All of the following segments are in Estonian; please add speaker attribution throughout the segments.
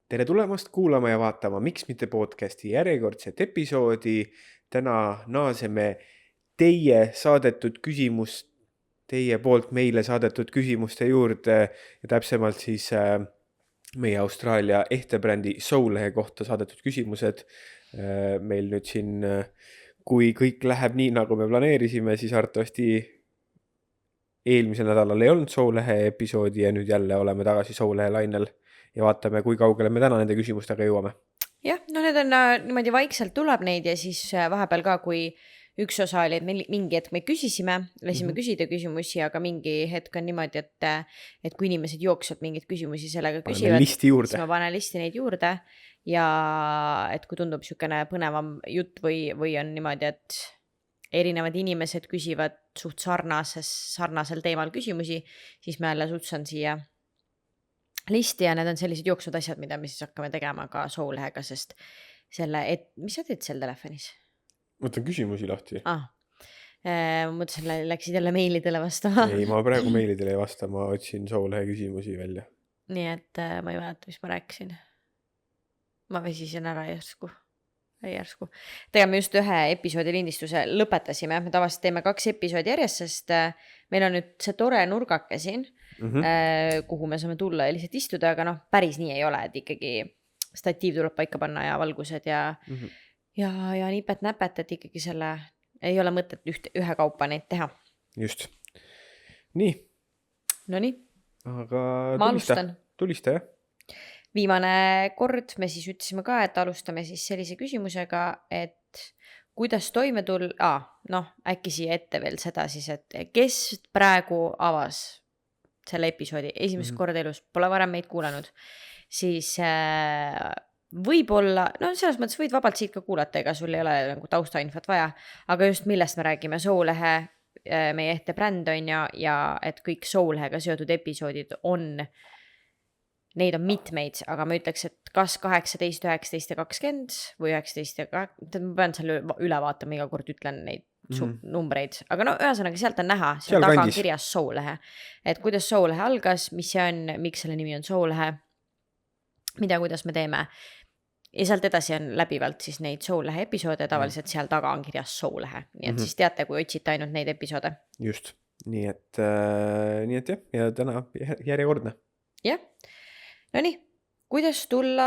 Speaker 1: Tere tulemast kuulama ja vaatama Miks mitte podcasti järjekordset episoodi. Täna naaseme teie poolt meile saadetud küsimuste juurde ja täpsemalt siis meie Austraalia ehtebrändi Solehe kohta saadetud küsimused. Meil nüüd siin, kui kõik läheb nii, nagu me planeerisime, siis arvatavasti eelmisel nädalal ei olnud Solehe episoodi ja nüüd jälle oleme tagasi Solehe lainel. Ja vaatame, kui kaugele me täna nende küsimustega jõuame.
Speaker 2: Jah, no need on niimoodi vaikselt tuleb neid ja siis vahepeal ka, kui üks osa oli, et mingi hetk me küsisime, lasime küsida küsimusi, aga mingi hetk on niimoodi, et kui inimesed jooksvad mingid küsimusi sellega küsivad, siis ma panen listi neid juurde ja et kui tundub niisugune põnevam jutt või on niimoodi, et erinevad inimesed küsivad suht sarnasel teemal küsimusi, siis ma jälle sutsan siia listi ja need on sellised jooksvad asjad, mida me siis hakkame tegema ka Solehega, sest mis sa teed seal telefonis?
Speaker 1: Võtan küsimusi lahti.
Speaker 2: Mõtlesin, läksid jälle meilidele vastama.
Speaker 1: Ei, ma praegu meilidele ei vasta, ma otsin Solehe küsimusi välja.
Speaker 2: Nii et ma ei mäleta, mis ma rääkisin. Ma vesisen ära järsku. Tegeme just ühe episoodi lindistuse, lõpetasime. Me tavaliselt teeme 2 episoodi järjest, sest meil on nüüd see tore nurgake siin, kuhu me saame tulla ja lihtsalt istuda, aga päris nii ei ole, et ikkagi statiiv tuleb paika panna ja valgused ja nipet-näpet, et ikkagi selle ei ole mõtet ühe kaupa neid teha.
Speaker 1: Just. Nii.
Speaker 2: Nonii.
Speaker 1: Aga
Speaker 2: ma alustan.
Speaker 1: Tulista, jah.
Speaker 2: Viimane kord me siis ütlesime ka, et alustame siis sellise küsimusega, et kuidas toime tulla, äkki siia ette veel seda siis, et kes praegu avas selle episoodi esimest korda elus, pole varem meid kuulanud, siis võib-olla, selles mõttes võid vabalt siit ka kuulata, ega sul ei ole nagu taustainfot vaja, aga just millest me räägime, Solehe, meie ehtebränd on ja et kõik Solehega seotud episoodid neid on mitmeid, aga ma ütleks, et kas 18, 19 ja 20 või 19 ja 20, ma pean selle üle vaatama, iga kord ütlen neid numbreid, aga ühesõnaga sealt on näha, seal taga on kirjas Solehe, et kuidas Solehe algas, mis see on, miks selle nimi on Solehe, kuidas me teeme ja sealt edasi on läbivalt siis neid Solehe episoode, tavaliselt seal taga on kirjas Solehe, nii et siis teate, kui otsite ainult neid episoode.
Speaker 1: Just, nii et jah, ja täna järjekordne.
Speaker 2: Jah. Nonii, kuidas tulla,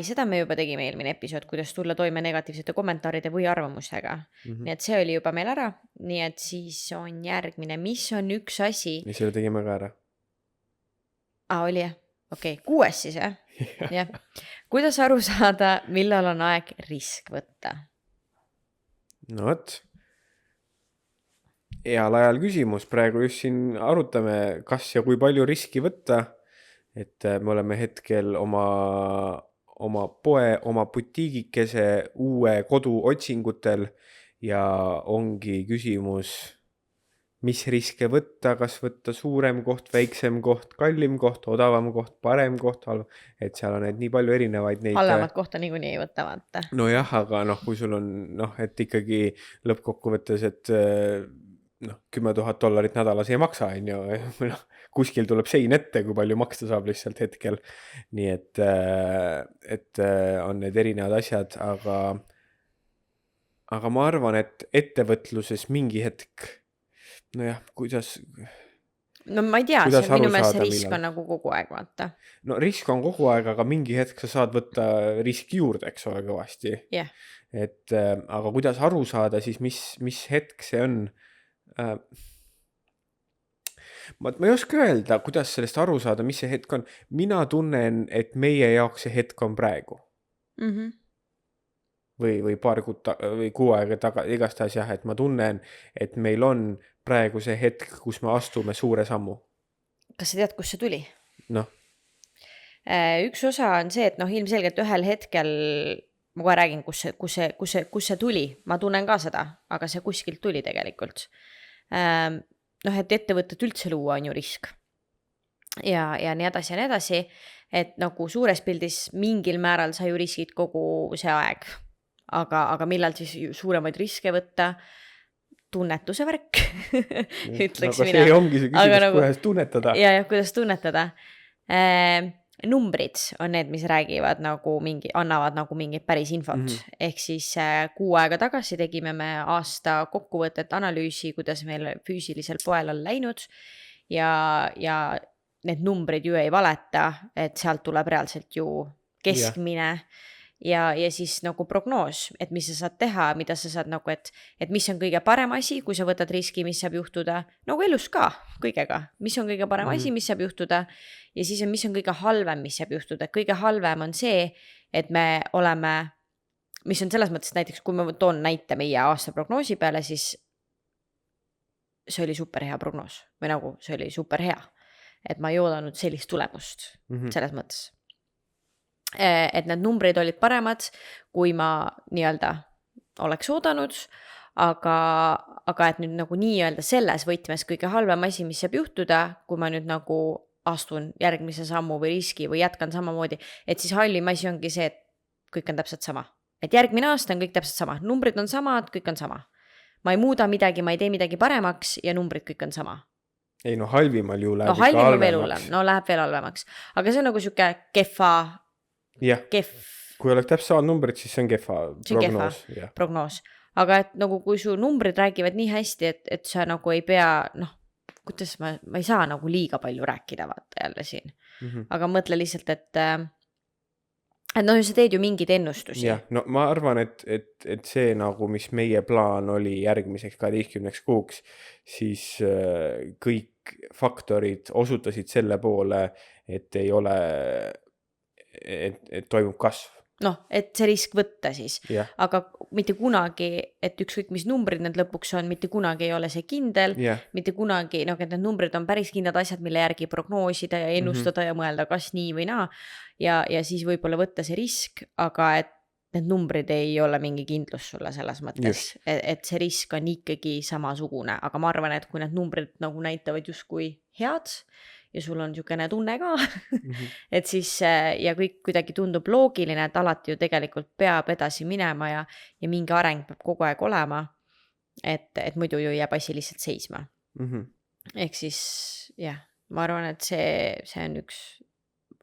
Speaker 2: seda me juba tegime eelmine episood, kuidas tulla toime negatiivsete kommentaaride või arvamustega. Nii et see oli juba meil ära, nii et siis on järgmine, mis on üks asi.
Speaker 1: Ja selle tegime ka ära.
Speaker 2: Oli jah, okei, 6 siis jah? Jah. Kuidas aru saada, millal on aeg risk võtta?
Speaker 1: No võt. Heal ajal küsimus, praegu just siin arutame, kas ja kui palju riski võtta. Et me oleme hetkel oma poe, oma butiigikese uue kodu otsingutel ja ongi küsimus, mis riske võtta, kas võtta suurem koht, väiksem koht, kallim koht, odavam koht, parem koht, et seal on nii palju erinevaid neid.
Speaker 2: Halvemat kohta niikuinii ei võtta vaata.
Speaker 1: No jah, aga kui sul on, et ikkagi lõppkokkuvõttes, et $10,000 nädalas ei maksa, kuskil tuleb sein ette, kui palju maksta saab lihtsalt hetkel. Nii et on need erinevad asjad, aga ma arvan, et ettevõtluses mingi hetk, kuidas...
Speaker 2: ma ei tea, see minu meelest risk on nagu kogu aeg, vaata.
Speaker 1: No risk on kogu aeg, aga mingi hetk sa saad võtta riski juurde, eks ole, kõvasti.
Speaker 2: Yeah.
Speaker 1: Aga kuidas aru saada, siis mis hetk see on... Ma ei oska öelda, kuidas sellest aru saada, mis see hetk on. Mina tunnen, et meie jaoks see hetk on praegu. Või paar kuud või 6 aega taga, igastahes jah, et ma tunnen, et meil on praegu see hetk, kus me astume suure sammu.
Speaker 2: Kas sa tead, kus see tuli? Üks osa on see, et ilmselgelt ühel hetkel, ma kohe räägin, kus see tuli, ma tunnen ka seda, aga see kuskilt tuli tegelikult. Et ettevõtet üldse luua on ju risk ja nii edasi, et nagu suures pildis mingil määral sa ju riskid kogu see aeg, aga millal siis suuremaid riske võtta, tunnetuse värk, ütleks mina.
Speaker 1: Aga see ongi see küsimus, kuidas tunnetada.
Speaker 2: Ja kuidas tunnetada. numbrid on need, mis räägivad nagu annavad nagu mingit päris infot. Ehk siis 6 aega tagasi tegime me aasta kokkuvõtet analüüsi, kuidas meil füüsilisel poel on läinud ja need numbrid ju ei valeta, et sealt tuleb reaalselt ju keskmine ja siis nagu prognoos, et mis sa saad teha, mida sa saad nagu, et mis on kõige parem asi, kui sa võtad riski, mis saab juhtuda, nagu elus ka kõigega, mis on kõige parem asi, mis saab juhtuda ja siis mis on kõige halvem, mis saab juhtuda. Kõige halvem on see, et me oleme, mis on selles mõttes näiteks, kui ma toon näite meie aasta prognoosi peale, siis see oli super hea prognoos või nagu see oli super hea, et ma ei oodanud sellist tulemust selles mõttes. Et need numbrid olid paremad, kui ma nii-öelda oleks oodanud, aga et nüüd nagu nii-öelda selles võtmes kõige halvem asi, mis saab juhtuda, kui ma nüüd nagu astun järgmise sammu või riski või jätkan samamoodi, et siis hallim asi ongi see, et kõik on täpselt sama. Et järgmine aasta on kõik täpselt sama, numbrid on samad, kõik on sama. Ma ei muuda midagi, ma ei tee midagi paremaks ja numbrid kõik on sama.
Speaker 1: Ei halvimal ju läheb
Speaker 2: ikka halvemaks. Läheb veel halvemaks. Aga see on nagu siuke kehva
Speaker 1: kui oleks täpselt samad numbrid, siis see on kehva
Speaker 2: prognoos. Aga et nagu kui su numbrid räägivad nii hästi, et sa nagu ei pea, kuidas ma ei saa nagu liiga palju rääkida vaata jälle siin. Aga mõtle lihtsalt, et sa teed ju mingid ennustusi.
Speaker 1: No ma arvan, et see nagu, mis meie plaan oli järgmiseks 12 kuuks, siis kõik faktorid osutasid selle poole, et ei ole et toimub kasv.
Speaker 2: Et see risk võtta siis. Aga mitte kunagi, et ükskõik mis numbrid need lõpuks on, mitte kunagi ei ole see kindel, mitte kunagi, et need numbrid on päris kindlad asjad, mille järgi prognoosida ja ennustada ja mõelda kas nii või naa ja siis võib-olla võtta see risk, aga et need numbrid ei ole mingi kindlus sulle selles mõttes, et see risk on ikkagi samasugune, aga ma arvan, et kui need numbrid nagu näitavad justkui head ja sul on niisugune tunne ka, et siis ja kõik kuidagi tundub loogiline, et alati ju tegelikult peab edasi minema ja mingi areng peab kogu aeg olema, et muidu ju jääb asi lihtsalt seisma. Ehk siis ma arvan, et see on üks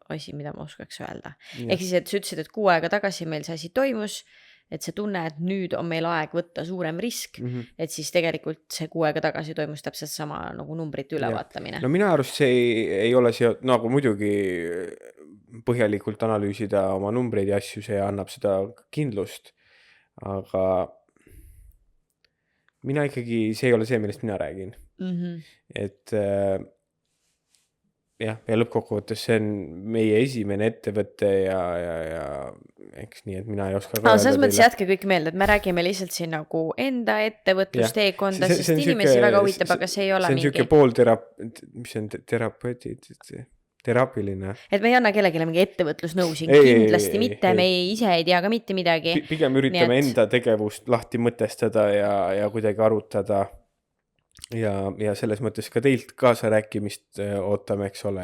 Speaker 2: asi, mida ma oskaks öelda. Ehk siis, et sa ütlesid, et 6 aega tagasi meil see asi toimus, et see tunne, et nüüd on meil aeg võtta suurem risk, et siis tegelikult see 6 aega tagasi toimus täpselt sama nagu numbrite ülevaatamine.
Speaker 1: No minu arust see ei ole nagu muidugi põhjalikult analüüsida oma numbreid ja asju, see annab seda kindlust, aga mina ikkagi, see ei ole see, millest mina räägin. Et ja lõppkokkuvõttes see on meie esimene ettevõte ja eks nii, et mina ei oska ka
Speaker 2: selles mõttes jätke kõik meelde, et me räägime lihtsalt siin nagu enda ettevõtlusteekonda, sest inimesi väga huvitab, aga see ei ole mingi.
Speaker 1: See on siuke mis on teraapiline.
Speaker 2: Et me ei anna kellelegi mingi ettevõtlusnõu siin, kindlasti mitte, me ise ei tea ka mitte midagi.
Speaker 1: Pigem üritame enda tegevust lahti mõtestada ja kuidagi arutada. Ja selles mõttes ka teilt kaasa rääkimist ootame, eks ole,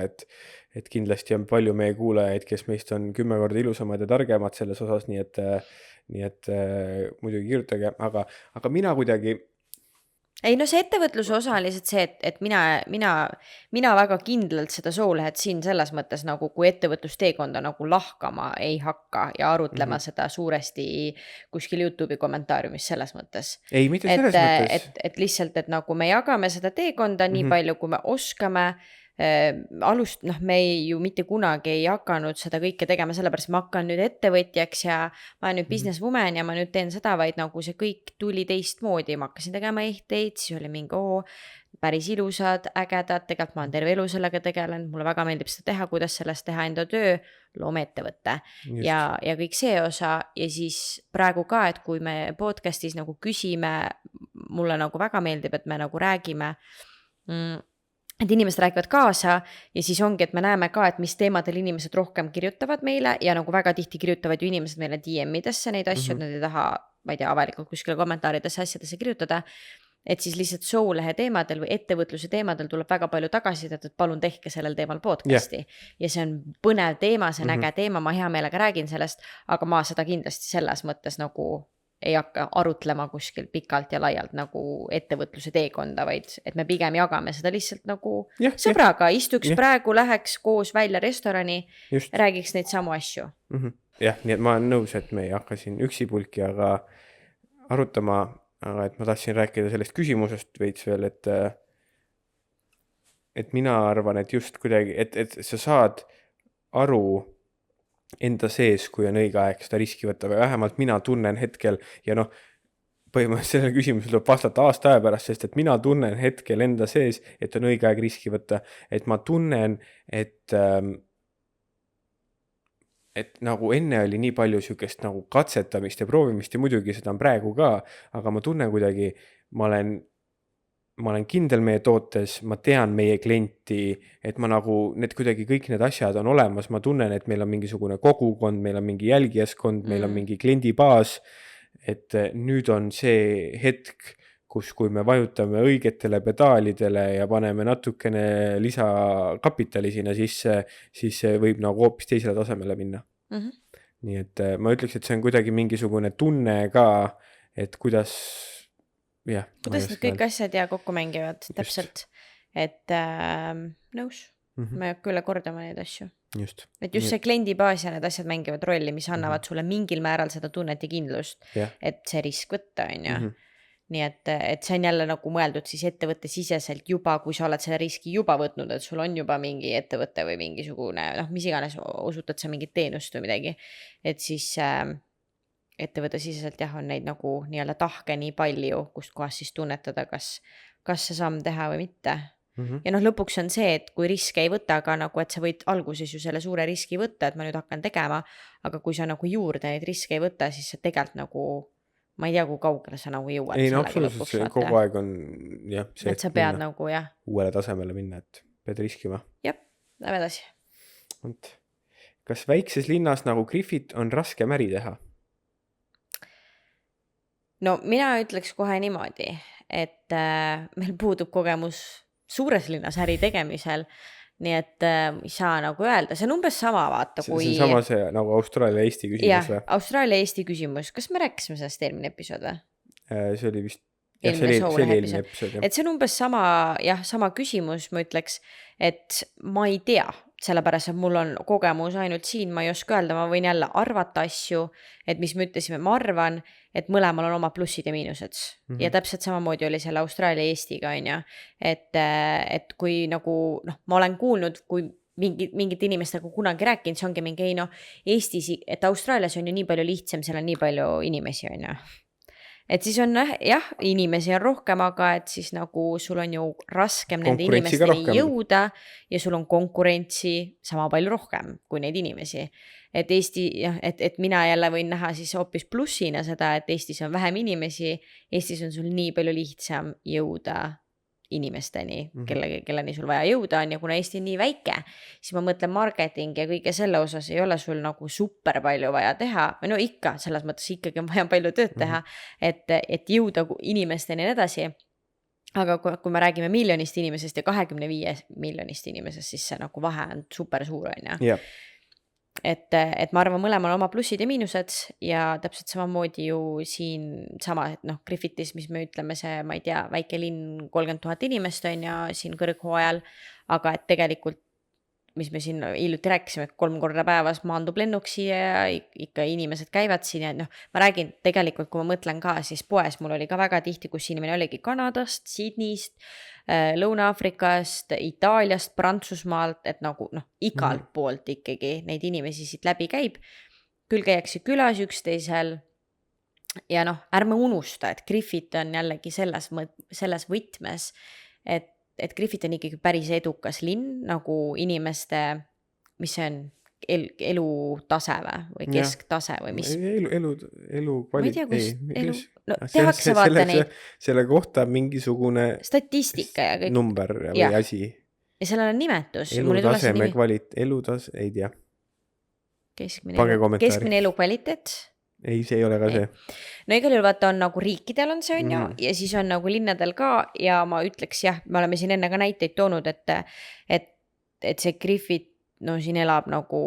Speaker 1: et kindlasti on palju meie kuulajaid, kes meist on 10 korda ilusamad ja targemad selles osas, nii et muidugi kirjutage, aga mina kuidagi.
Speaker 2: Ei see ettevõtluse osa on lihtsalt see, et mina väga kindlalt seda Soulhead siin selles mõttes nagu kui ettevõtlusteekonda nagu lahkama ei hakka ja arutlema seda suuresti kuskil YouTube'i kommentaariumis selles mõttes.
Speaker 1: Ei, mitte selles mõttes.
Speaker 2: Et lihtsalt, et nagu me jagame seda teekonda nii palju, kui me oskame, me ju mitte kunagi ei hakanud seda kõike tegema, sellepärast ma hakkan nüüd ettevõtjaks ja ma olen nüüd businesswoman ja ma nüüd teen seda, vaid nagu see kõik tuli teistmoodi, ma hakkasin tegema ehteid, siis oli mingi päris ilusad, ägedad, tegelikult ma olen terve elu sellega tegelenud, mulle väga meeldib seda teha, kuidas sellest teha enda töö, loome ettevõtte ja kõik see osa ja siis praegu ka, et kui me podcastis nagu küsime, mulle nagu väga meeldib, et me nagu räägime et inimesed räägivad kaasa ja siis ongi, et me näeme ka, et mis teemadel inimesed rohkem kirjutavad meile ja nagu väga tihti kirjutavad ju inimesed meile DM-idesse neid asju, et nad ei taha, ma ei tea, avalikult kuskile kommentaaridesse asjadesse kirjutada, et siis lihtsalt Soulhehe teemadel või ettevõtluse teemadel tuleb väga palju tagasisidet, et palun tehke sellel teemal podcasti ja see on põnev teema, see on äge teema, ma hea meelega räägin sellest, aga ma seda kindlasti selles mõttes nagu ei hakka arutlema kuskil pikalt ja laialt nagu ettevõtluse teekonda, vaid et me pigem jagame seda lihtsalt nagu sõbraga, istuks praegu, läheks koos välja restorani, räägiks neid samu asju.
Speaker 1: Jah, nii et ma olen nõus, et me ei hakka siin üksipulki, aga arutama, aga et ma tahtsin rääkida sellest küsimusest veits veel, et mina arvan, et just kuidagi, et sa saad aru enda sees, kui on õige aeg seda riski võtta või vähemalt mina tunnen hetkel ja noh, põhimõtteliselt sellele küsimusele tuleb vastata aasta aja pärast, sest et mina tunnen hetkel enda sees, et on õige aeg riski võtta, et ma tunnen, et nagu enne oli nii palju sükest nagu katsetamist ja proovimist ja muidugi seda on praegu ka, aga ma tunnen kuidagi, ma olen kindel meie tootes, ma tean meie klienti, et ma nagu, kuidagi kõik need asjad on olemas, ma tunnen, et meil on mingisugune kogukond, meil on mingi jälgijaskond, meil on mingi kliendibaas, et nüüd on see hetk, kui me vajutame õigetele pedaalidele ja paneme natukene lisakapitali sinna sisse, siis see võib nagu hoopis teisele tasemele minna. Nii et ma ütleks, et see on kuidagi mingisugune tunne ka, et kuidas
Speaker 2: need kõik asjad kokku mängivad, täpselt, et nõus, ma ei hakka üle kordama neid asju. Et just see kliendibaas ja need asjad mängivad rolli, mis annavad sulle mingil määral seda tunnet ja kindlust, et see risk võtta on ju. Nii et see on jälle nagu mõeldud siis ettevõtte siseselt juba, kui sa oled selle riski juba võtnud, et sul on juba mingi ettevõte või mingisugune, mis iganes, osutad sa mingit teenust või midagi, et siis ettevõtte siseselt on neid nagu nii-öelda tahke nii palju, kust kohast siis tunnetada, kas see samm teha või mitte. Ja lõpuks on see, et kui riske ei võta, aga nagu, et sa võid alguses ju selle suure riski võtta, et ma nüüd hakkan tegema, aga kui sa nagu juurde neid riske ei võta, siis sa tegelikult nagu, ma ei tea, kui kaugele sa nagu jõuad.
Speaker 1: Ei, absoluutselt, see kogu aeg on see,
Speaker 2: et sa pead nagu,
Speaker 1: uuele tasemele minna, et pead riskima.
Speaker 2: Lähme edasi.
Speaker 1: Kas väikses linnas nagu Griffith on raske äri teha?
Speaker 2: No mina ütleks kohe niimoodi, et meil puudub kogemus suures linnas äri tegemisel, nii et ei saa nagu öelda, see on umbes sama vaata kui...
Speaker 1: See on sama see nagu Austraalia-Eesti küsimus või?
Speaker 2: Austraalia-Eesti küsimus, kas me rääkisime sellest eelmine episood või?
Speaker 1: See oli vist...
Speaker 2: eelmine episood. Et see on umbes sama küsimus, ma ütleks, et ma ei tea, sellepärast, et mul on kogemus ainult siin, ma ei oska öelda, ma võin jälle arvata asju, et mis me ütlesime, ma arvan, et mõlemal on oma plussid ja miinused. Ja täpselt samamoodi oli selle Austraalia-Eestiga, on ju, et kui nagu, ma olen kuulnud, kui mingit inimestega kunagi rääkinud, see ongi mingi, Eestis, et Austraalias on ju nii palju lihtsam, seal on nii palju inimesi, on ju. Et siis on inimesi on rohkem, aga et siis nagu sul on ju raskem nende inimesteni jõuda ja sul on konkurentsi sama palju rohkem kui neid inimesi. Et Eesti, et mina jälle võin näha siis hoopis plussina seda, et Eestis on vähem inimesi, Eestis on sul nii palju lihtsam jõuda inimesteni, kelleni sul vaja jõuda on ja kuna Eesti on nii väike, siis ma mõtlen marketing ja kõige selle osas ei ole sul nagu super palju vaja teha, või no ikka, selles mõttes ikkagi on vaja palju tööd teha, et jõuda inimesteni ja edasi, aga kui me räägime miljonist inimesest ja 25 miljonist inimesest, siis see nagu vahe on super suur on ju. Et ma arvan, mõlemal oma plussid ja miinused ja täpselt samamoodi ju siin sama, et Griffithis, mis me ütleme see, ma ei tea, väike linn 30 000 inimest on ja siin kõrghooajal, aga et tegelikult, mis me siin hiljuti rääkisime, 3 korda päevas maandub lennuksi ja ikka inimesed käivad siin ja ma räägin tegelikult, kui ma mõtlen ka, siis poes mul oli ka väga tihti, kus inimene oligi Kanadast, Sydneyst, Lõuna-Afrikast, Itaaliast, Prantsusmaalt, et nagu igalt poolt ikkagi neid inimesi siit läbi käib. Küll käiakse külas üksteisel ja ärme unusta, et Griffith on jällegi selles võtmes, et Griffith on ikkagi päris edukas linn, nagu inimeste, mis see on, elutase või kesktase või mis?
Speaker 1: Elu kvaliteet.
Speaker 2: Tehakse vaata neid.
Speaker 1: Selle kohta mingisugune
Speaker 2: statistika ja kõik.
Speaker 1: Number või asi.
Speaker 2: Ja sellel on nimetus.
Speaker 1: Elutaseme kvaliteet, ei tea.
Speaker 2: Keskmine elukvaliteet.
Speaker 1: Ei, see ei ole ka see.
Speaker 2: No igal juhul vaata on nagu riikidel on see on ju ja siis on nagu linnadel ka ja ma ütleks me oleme siin enne ka näiteid toonud, et see Griffith siin elab nagu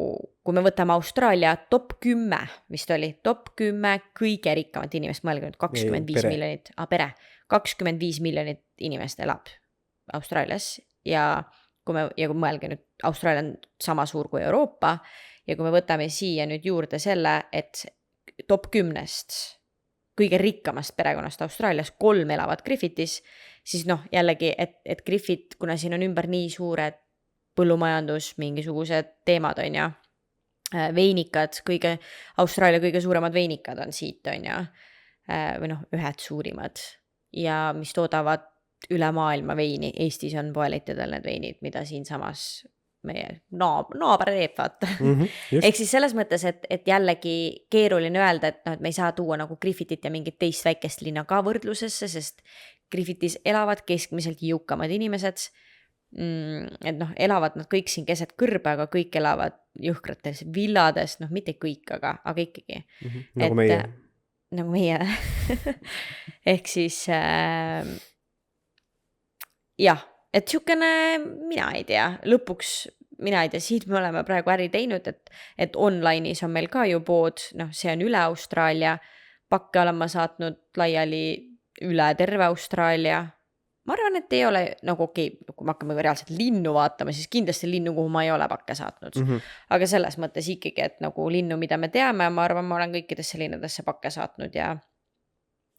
Speaker 2: kui me võtame Austraalia top 10, vist oli top 10 kõige rikkamat inimest, mõelge nüüd 25
Speaker 1: pere.
Speaker 2: miljonit, pere, 25 miljonit inimest elab Austraalias ja kui mõelge nüüd, Austraalia on sama suur kui Euroopa ja kui me võtame siia nüüd juurde selle, et top 10-st kõige rikkamast perekonnast Austraalias 3 elavad Griffithis, siis noh, jällegi, et Griffith, kuna siin on ümber nii suured põllumajandus, mingisugused teemad on ja veinikad, Austraalia kõige suuremad veinikad on siit on ja, või noh, ühed suurimad ja mis toodavad üle maailma veini. Eestis on poelettidel need veinid, mida siin samas meie naaber teeb, vaata. Ehk siis selles mõttes, et jällegi keeruline öelda, et, et me ei saa tuua nagu Griffithit ja mingit teist väikest linna ka võrdlusesse, sest Griffithis elavad keskmiselt jõukamad inimesed, et noh, elavad nad kõik siin keset kõrbe, aga kõik elavad jõhkrates villades, noh mitte kõik, aga ikkagi.
Speaker 1: Nagu meie.
Speaker 2: Nagu meie. Ehk siis jah, et siukene, mina ei tea, lõpuks mina ei tea, siit me oleme praegu äri teinud, et online'is on meil ka ju pood, noh, see on üle Austraalia, pakke olen ma saatnud laiali üle terve Austraalia. Ma arvan, et ei ole, nagu okei, kui me hakkame reaalselt linnu vaatama, siis kindlasti linnu, kuhu ma ei ole pakke saatnud. Aga selles mõttes ikkagi, et nagu linnu, mida me teame, ma arvan, ma olen kõikidesse linnadesse pakke saatnud ja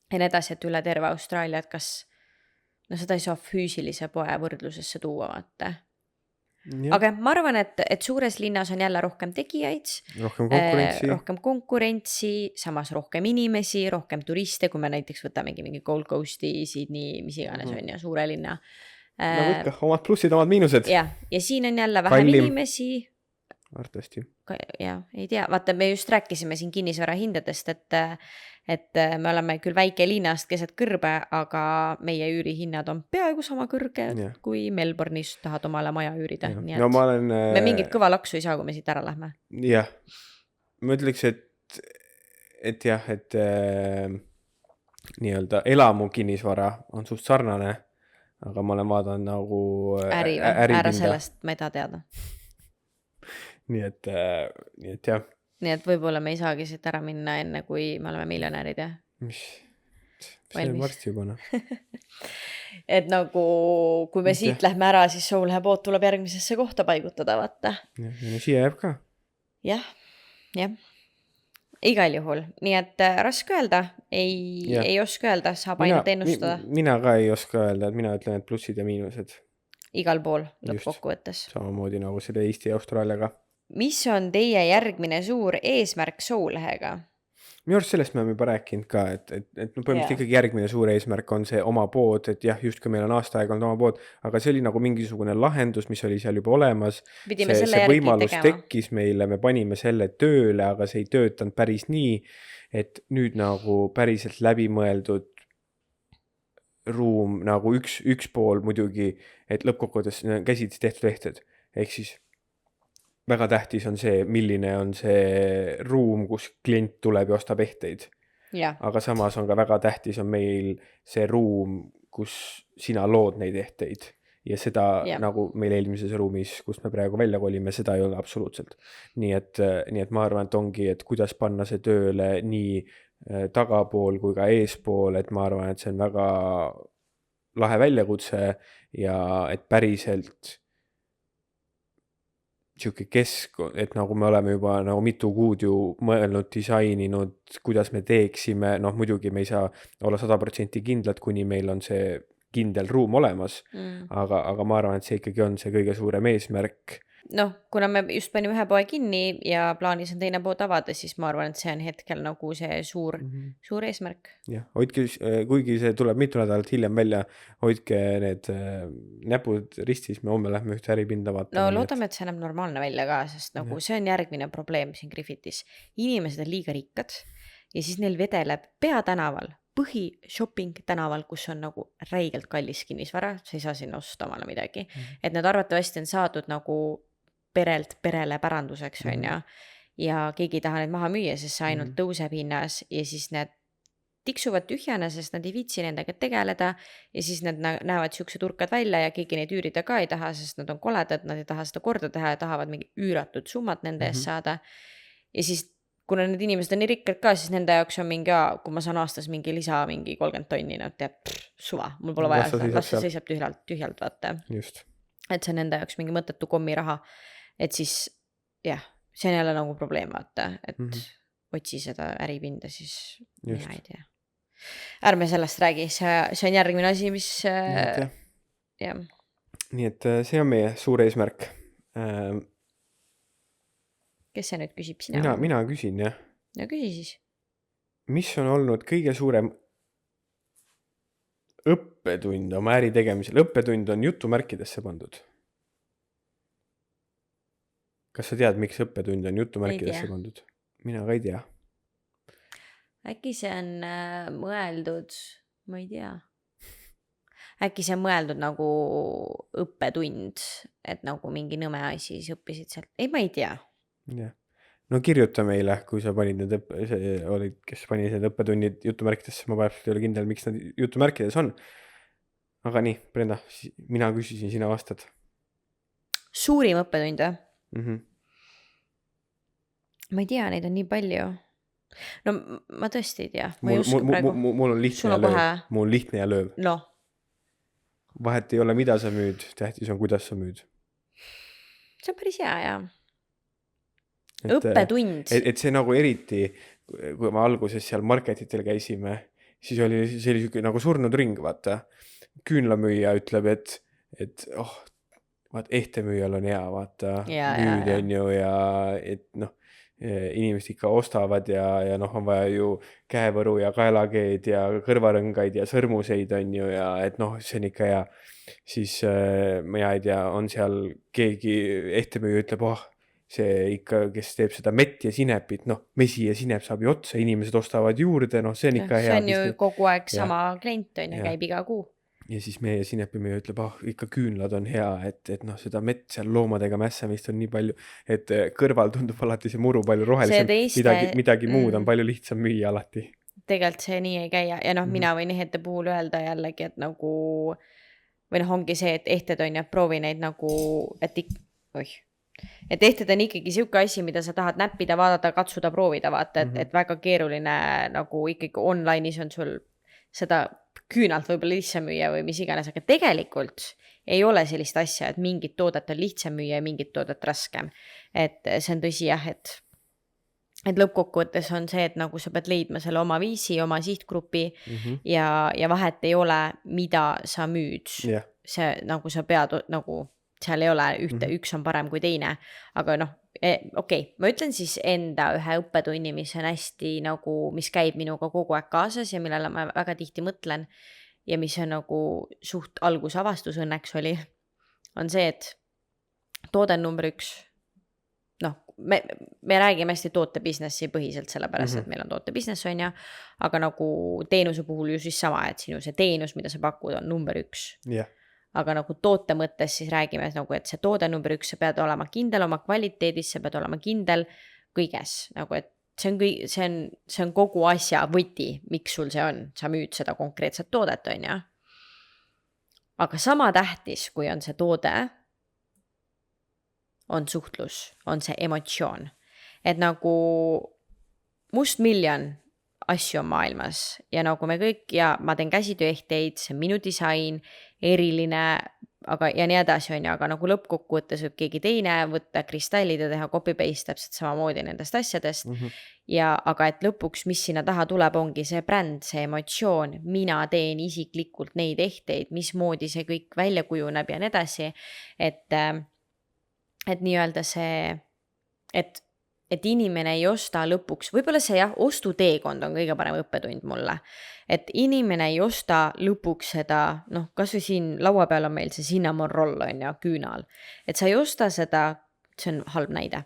Speaker 2: nii edasi, et üle terve Austraalia, et kas no seda ei saa füüsilise poe võrdlusesse tuua, vaata. Aga ma arvan, et suures linnas on jälle rohkem tegijaid, rohkem konkurentsi, samas rohkem inimesi, rohkem turiste, kui me näiteks võtamegi mingi Gold Coasti, Sydney, mis iganes on ja suure linna.
Speaker 1: Nagu ikka, omad plussid, omad miinused.
Speaker 2: Ja siin on jälle vähem inimesi.
Speaker 1: Artasti.
Speaker 2: Ja, ei tea, vaata, me just rääkisime siin kinnisvara hindadest, et me oleme küll väike linnast keset kõrbe, aga meie üürihinnad on peaaegu sama kõrge, kui Melbourne'is tahad omale maja üürida. Nii et me mingit kõva laksu ei saa, kui me siit ära lähme.
Speaker 1: Jah, ma ütleks, et jah, et nii-öelda elamu kinnisvara on suht sarnane, aga ma olen vaadanud nagu
Speaker 2: ära sellest, ma ei taha teada.
Speaker 1: Nii et jah.
Speaker 2: Nii et võib-olla me ei saagi siit ära minna enne, kui me oleme miljonärid, jah?
Speaker 1: See on varsti juba, noh.
Speaker 2: Et nagu, kui me siit lähme ära, siis Soulhe pood tuleb järgmisesse kohta paigutada, vaata.
Speaker 1: Ja siia jääb ka.
Speaker 2: Jah. Igal juhul. Nii et raske öelda, ei oska öelda, saab ainult ennustada.
Speaker 1: Mina ka ei oska öelda, et mina ütlen, et plussid ja miinused.
Speaker 2: Igal pool lõppkokkuvõttes.
Speaker 1: Samamoodi nagu selle Eesti ja Austraaliaga.
Speaker 2: Mis on teie järgmine suur eesmärk Soulhega?
Speaker 1: Minu arust sellest me oleme juba rääkinud ka, et põhimõtteliselt ikkagi järgmine suur eesmärk on see oma pood, et jah, just kui meil on aasta aega olnud oma pood, aga see oli nagu mingisugune lahendus, mis oli seal juba olemas. See võimalus tekkis meile, me panime selle tööle, aga see ei töötanud päris nii, et nüüd nagu päriselt läbimõeldud ruum, nagu üks pool muidugi, et lõppkokkuvõttes käsitsi tehtud ehted, ehk siis väga tähtis on see, milline on see ruum, kus klient tuleb ja ostab ehteid. Aga samas on ka väga tähtis on meil see ruum, kus sina lood neid ehteid. Ja seda nagu meil eelmises ruumis, kus me praegu välja kolime, seda ei ole absoluutselt. Nii et ma arvan, et ongi, et kuidas panna see tööle nii tagapool kui ka eespool, et ma arvan, et see on väga lahe väljakutse ja et päriselt siuke et nagu me oleme juba nagu mitu kuud ju mõelnud, disaininud, kuidas me teeksime, noh muidugi me ei saa olla 100% kindlad, kuni meil on see kindel ruum olemas, aga ma arvan, et see ikkagi on see kõige suurem eesmärk.
Speaker 2: Noh, kuna me just panime ühe poe kinni ja plaanis on teine pood avada, siis ma arvan, et see on hetkel nagu see suur eesmärk.
Speaker 1: Jah, hoidke, kuigi see tuleb mitu nädalat hiljem välja, hoidke need näpud ristis, me homme lähme ühte äripinda vaatama.
Speaker 2: No loodame, et see näeb normaalne välja ka, sest nagu see on järgmine probleem siin Griffithis. Inimesed on liiga rikkad ja siis neil vedeleb peatänaval, põhi-shopping tänaval, kus on nagu räigelt kallis kinnisvara, sa ei saa sinna osta omale midagi. Et need arvatavasti on saadud nagu perelt perele päranduseks on ja keegi ei taha neid maha müüa, sest see ainult tõuseb hinnas ja siis need tiksuvad tühjana, sest nad ei viitsi nendega tegeleda ja siis nad näevad siuksed urkad välja ja keegi neid üürida ka ei taha, sest nad on koledad, nad ei taha seda korda teha ja tahavad mingi üüratud summat nende eest saada. Ja siis kuna need inimesed on nii rikkad ka, siis nende jaoks on mingi, kui ma saan aastas mingi lisa mingi 30 tonni, nad teab suva, mul pole vaja seda, las see seisab tühjalt vaata.
Speaker 1: Just.
Speaker 2: Et see on nende jaoks mingi mõttetu kommiraha. Et siis jah, see on jälle nagu probleem vaata, et otsi seda äripinda, siis mina ei tea. Ärme sellest räägi, see on järgmine asi, mis jah.
Speaker 1: Nii et see on meie suur eesmärk.
Speaker 2: Kes see nüüd küsib sina?
Speaker 1: Mina küsin, jah.
Speaker 2: No küsi siis.
Speaker 1: Mis on olnud kõige suurem õppetund oma äri tegemisel? Õppetund on jutumärkidesse pandud. Kas sa tead, miks õppetund on jutumärkidesse pandud? Mina ka ei tea.
Speaker 2: Äkki see on mõeldud, ma ei tea. Äkki see on mõeldud nagu õppetund, et nagu mingi nõme asi siis õppisid sealt. Ei, ma ei tea.
Speaker 1: Ja. No kirjuta meile, kui sa panid need olid, kes pani need õppetunnid jutumärkidesse, ma päevselt ei ole kindel, miks nad jutumärkides on. Aga nii, Brenda, mina küsisin, sina vastad.
Speaker 2: Suurim õppetund, Ma ei tea, neid on nii palju. No ma tõesti ei tea.
Speaker 1: Mul on lihtne ja lööv.
Speaker 2: No.
Speaker 1: Vahet ei ole, mida sa müüd, tähtis on, kuidas sa müüd.
Speaker 2: See on päris hea, jah. Õppetund.
Speaker 1: Et see nagu eriti, kui me alguses seal marketitel käisime, siis oli see nagu surnud ring, vaata. Küünlamüüja ütleb, et vaat ehtemüüjal on hea, vaata, müüd on ju ja et inimesed ikka ostavad ja on vaja ju käevõru ja kaelageed ja kõrvarõngaid ja sõrmuseid on ju ja et see on ikka hea. Siis ma ei tea, on seal keegi ehtemüüja ütleb, see ikka, kes teeb seda mett ja sinepit, mesi ja sinep saab ju otsa, inimesed ostavad juurde, see on ikka hea.
Speaker 2: See on ju kogu aeg sama klient on ja käib iga kuu.
Speaker 1: Ja siis meie sinepimüüja ütleb, ikka küünlad on hea, et seda mett seal loomadega mässamist on nii palju, et kõrval tundub alati see muru palju rohelisem, midagi muud on palju lihtsam müüa alati.
Speaker 2: Tegelikult see nii ei käi ja mina võin ehte puhul öelda jällegi, et nagu, või ongi see, et ehted on ja proovi neid nagu, et ehted on ikkagi siuke asi, mida sa tahad näppida, vaadata, katsuda, proovida, vaata, et väga keeruline nagu ikkagi online'is on sul seda küünalt võib-olla lihtsam müüa või mis iganes, aga tegelikult ei ole sellist asja, et mingit toodet on lihtsam müüa ja mingit toodet raskem. Et see on tõsi jah, et lõppkokkuvõttes on see, et nagu sa pead leidma selle oma viisi, oma sihtgrupi ja vahet ei ole, mida sa müüd. See nagu sa pead nagu seal ei ole üks on parem kui teine, aga okei, ma ütlen siis enda ühe õppetunni, mis on hästi nagu, mis käib minuga kogu aeg kaasas ja millele ma väga tihti mõtlen ja mis on nagu suht algusavastus õnneks oli, on see, et toode on number 1. Me räägime hästi toote businessi põhiselt sellepärast, et meil on toote business on ja, aga nagu teenuse puhul ju siis sama, et sinu see teenus, mida sa pakud, on number 1. Aga nagu toote mõttes siis räägime nagu, et see toode number 1, sa pead olema kindel oma kvaliteedis, sa pead olema kindel kõiges, nagu et see on kogu asja võti, miks sul see on, sa müüd seda konkreetset toodet on ja. Aga sama tähtis, kui on see toode, on suhtlus, on see emotsioon, et nagu mustmiljon asju on maailmas ja nagu me kõik ja ma teen käsitööehteid, see on minu disain, eriline, aga ja nii edasi on ja, aga nagu lõppkokkuvõttes võib keegi teine võtta kristallid ja teha copy-paste täpselt samamoodi nendest asjadest ja aga et lõpuks, mis sinna taha tuleb, ongi see bränd, see emotsioon, mina teen isiklikult neid ehteid, mismoodi see kõik välja kujuneb ja nii edasi, et nii-öelda see, et inimene ei osta lõpuks, võib-olla see jah, ostuteekond on kõige parem õppetund mulle, et inimene ei osta lõpuks seda, kas või siin laua peal on meil see cinnamon roll on ja küünal, et sa ei osta seda, see on halb näide,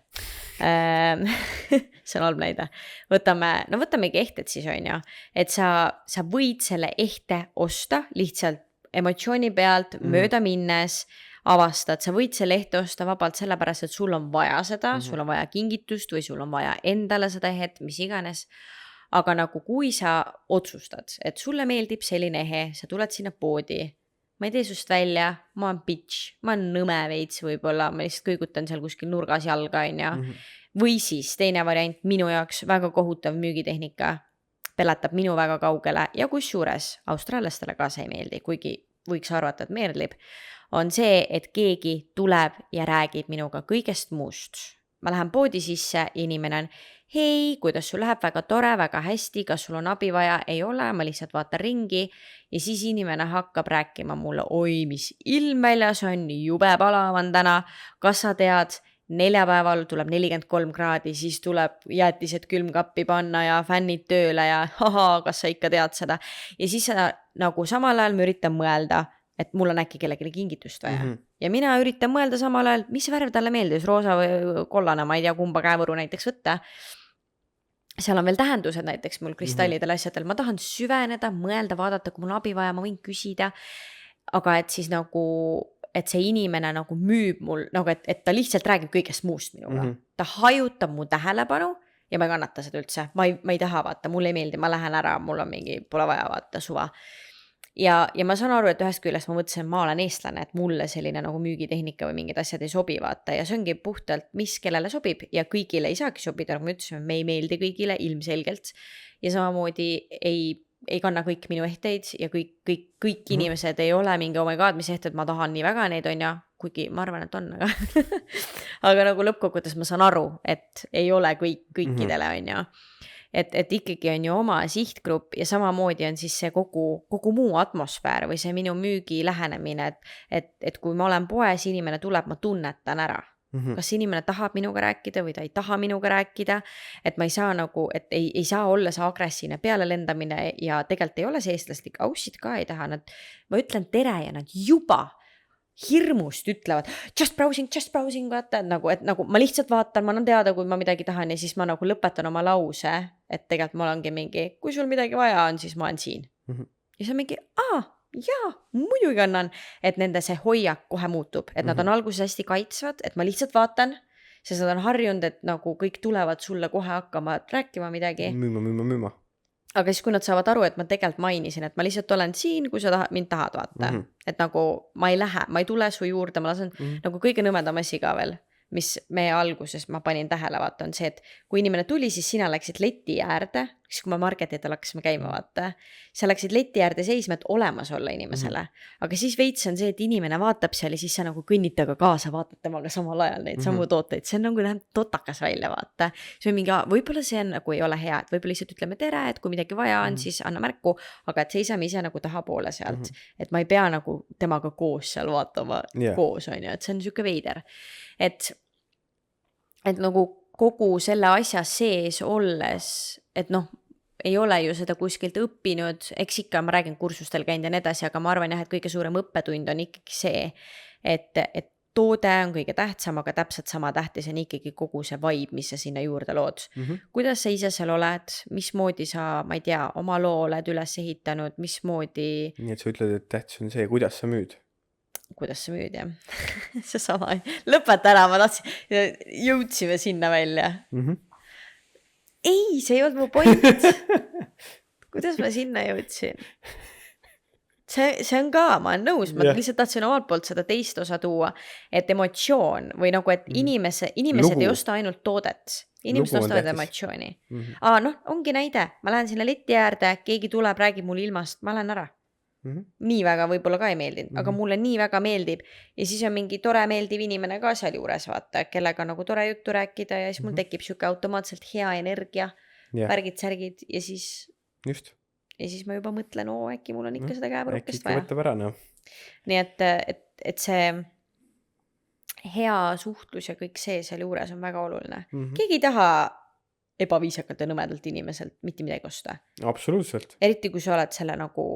Speaker 2: see on halb näide, võtamegi ehted siis on ja, et sa võid selle ehte osta lihtsalt emotsiooni pealt mööda minnes, avastad, sa võid selle ehte osta vabalt sellepärast, et sul on vaja seda, sul on vaja kingitust või sul on vaja endale seda ehet, mis iganes. aga nagu kui sa otsustad, et sulle meeldib selline ehe, sa tuled sinna poodi, ma ei tee sust välja, ma olen bitch, ma olen nõme veits võib-olla, ma lihtsalt kõigutan seal kuskil nurgas jalga, on ju. Või siis teine variant, minu jaoks väga kohutav müügitehnika, peletab minu väga kaugele ja kusjuures austraallastele ka see ei meeldi, kuigi võiks arvata, et meeldib, on see, et keegi tuleb ja räägib minuga kõigest muust. Ma lähen poodi sisse ja inimene on, hei, kuidas sul läheb, väga tore, väga hästi, kas sul on abi vaja, ei ole, ma lihtsalt vaatan ringi ja siis inimene hakkab rääkima mulle, oi, mis ilm väljas on, jube palav on täna, kas sa tead, neljapäeval tuleb 43 kraadi, siis tuleb jäätised külmkappi panna ja fännid tööle ja haha, kas sa ikka tead seda. Ja siis nagu samal ajal ma üritan mõelda, et mul on äkki kellelegi kingitust vaja. Ja mina üritan mõelda samal ajal, mis värv talle meeldis, roosa või kollane, ma ei tea, kumba käevõru näiteks võtta. Seal on veel tähendused näiteks mul kristallidel asjadel, ma tahan süveneda, mõelda, vaadata, kui mul abi vaja, ma võin küsida, aga et siis nagu, et see inimene nagu müüb mul, nagu et ta lihtsalt räägib kõigest muust minuga. Ta hajutab mu tähelepanu ja ma ei kannata seda üldse, ma ei taha vaata, mulle ei meeldi, ma lähen ära, mul on mingi, pole vaja vaata suva. Ja ma saan aru, et ühest küljest ma mõtlesin, ma olen eestlane, et mulle selline nagu müügitehnika või mingid asjad ei sobi vaata ja see ongi puhtalt, mis kellele sobib ja kõigile ei saagi sobida, nagu me ütlesime, me ei meeldi kõigile ilmselgelt ja samamoodi ei kanna kõik minu ehteid ja kõik inimesed ei ole mingi oh my god, mis ehted, ma tahan nii väga neid on ja kuigi ma arvan, et on, aga nagu lõppkokkuvõttes ma saan aru, et ei ole kõikidele on ja et ikkagi on ju oma sihtgrupp ja samamoodi on siis see kogu muu atmosfäär või see minu müügi lähenemine, et kui ma olen poes, inimene tuleb, ma tunnetan ära. Kas inimene tahab minuga rääkida või ta ei taha minuga rääkida, et ma ei saa nagu, et ei saa olla see agressiivne peale lendamine ja tegelikult ei ole see eestlaslik, aussid ka ei taha, ma ütlen tere ja nad juba hirmust ütlevad, just browsing, vaata, et nagu ma lihtsalt vaatan, ma annan teada, kui ma midagi tahan ja siis ma nagu lõpetan oma lause, et tegelikult ma olengi mingi, kui sul midagi vaja on, siis ma olen siin. Ja see on mingi, jaa, muidugi annan, et nende see hoiak kohe muutub, et nad on alguses hästi kaitsvad, et ma lihtsalt vaatan, sest nad on harjunud, et nagu kõik tulevad sulle kohe hakkama rääkima midagi.
Speaker 1: Müüma.
Speaker 2: Aga siis, kui nad saavad aru, et ma tegelikult mainisin, et ma lihtsalt olen siin, kui sa mind tahad vaata. Et nagu ma ei tule su juurde, ma lasen nagu kõige nõmedam asi ka veel, mis meie alguses ma panin tähele vaata, on see, et kui inimene tuli, siis sina läksid leti äärde, siis kui ma marketitel hakkasime käima vaata, sa läksid leti äärde seisma, et olemas olla inimesele. Aga siis veits on see, et inimene vaatab seal ja siis sa nagu kõnnitaga kaasa vaatad temaga samal ajal neid samu tooteid. See on nagu läheb totakas välja vaata. See on mingi, võib-olla see on nagu ei ole hea, et võib-olla lihtsalt ütleme tere, et kui midagi vaja on, siis anna märku, aga et seisame ise nagu tahapoole sealt. Et ma ei pea nagu temaga koos seal vaatama koos on ju, et see on niisugune veider. Et nagu kogu selle asja sees olles, et noh, ei ole ju seda kuskilt õppinud, eks ikka ma räägin kursustel käinud ja nii edasi, aga ma arvan jah, et kõige suurem õppetund on ikkagi see, et toode on kõige tähtsam, aga täpselt sama tähtis on ikkagi kogu see vibe, mis sa sinna juurde lood. Kuidas sa ise seal oled, mismoodi sa, ma ei tea, oma loo oled üles ehitanud, mismoodi...
Speaker 1: Nii et sa ütled, et tähtis on see, kuidas sa müüd?
Speaker 2: Kuidas sa müüd, jah. See sama, lõpeta ära, ma tahtsin, jõudsime sinna välja. Ei, see ei olnud mu point. Kuidas ma sinna jõudsin? See on ka, ma olen nõus, ma lihtsalt tahtsin omalt poolt seda teist osa tuua, et emotsioon või nagu, et inimesed ei osta ainult toodet. Inimesed ostavad emotsiooni. Noh, ongi näide, ma lähen sinna leti äärde, keegi tuleb, räägib mul ilmast, ma lähen ära. Nii väga võib-olla ka ei meeldinud, aga mulle nii väga meeldib ja siis on mingi tore meeldiv inimene ka seal juures vaata, kellega nagu tore juttu rääkida ja siis mul tekib siuke automaatselt hea energia, värgid-särgid ja siis
Speaker 1: just.
Speaker 2: Ja siis ma juba mõtlen, äkki mul on ikka seda käevõrukest vaja.
Speaker 1: Võtab ära,
Speaker 2: Nii et see hea suhtlus ja kõik see seal juures on väga oluline. Keegi ei taha ebaviisakalt ja nõmedalt inimeselt mitte midagi osta.
Speaker 1: Absoluutselt.
Speaker 2: Eriti kui sa oled selle nagu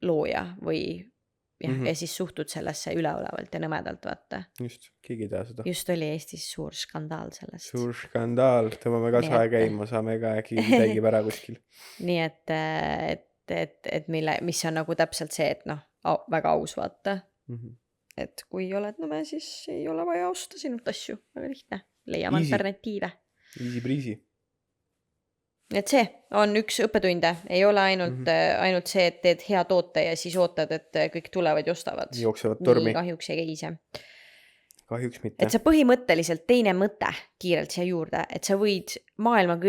Speaker 2: looja või ja siis suhtud sellesse üleolevalt ja nõmedalt vaata.
Speaker 1: Just, keegi ei taha seda.
Speaker 2: Just oli Eestis suur skandaal sellest.
Speaker 1: Suur skandaal, tõmbame ka sae käima, saame ka äkki täigib ära kuskil.
Speaker 2: Nii et mis on nagu täpselt see, et noh, väga aus vaata. Et kui oled nõme, siis ei ole vaja osta sinult asju, väga lihtne. Leiame alternatiive.
Speaker 1: Easy breezy.
Speaker 2: et see on üks õppetunde, ei ole ainult see, et teed hea toote ja siis ootad, et kõik tulevad ja ostavad.
Speaker 1: Jooksevad tormi.
Speaker 2: Nii kahjuks ei käi see.
Speaker 1: Kahjuks mitte.
Speaker 2: Et sa põhimõtteliselt teine mõte kiirelt siia juurde, et sa võid maailma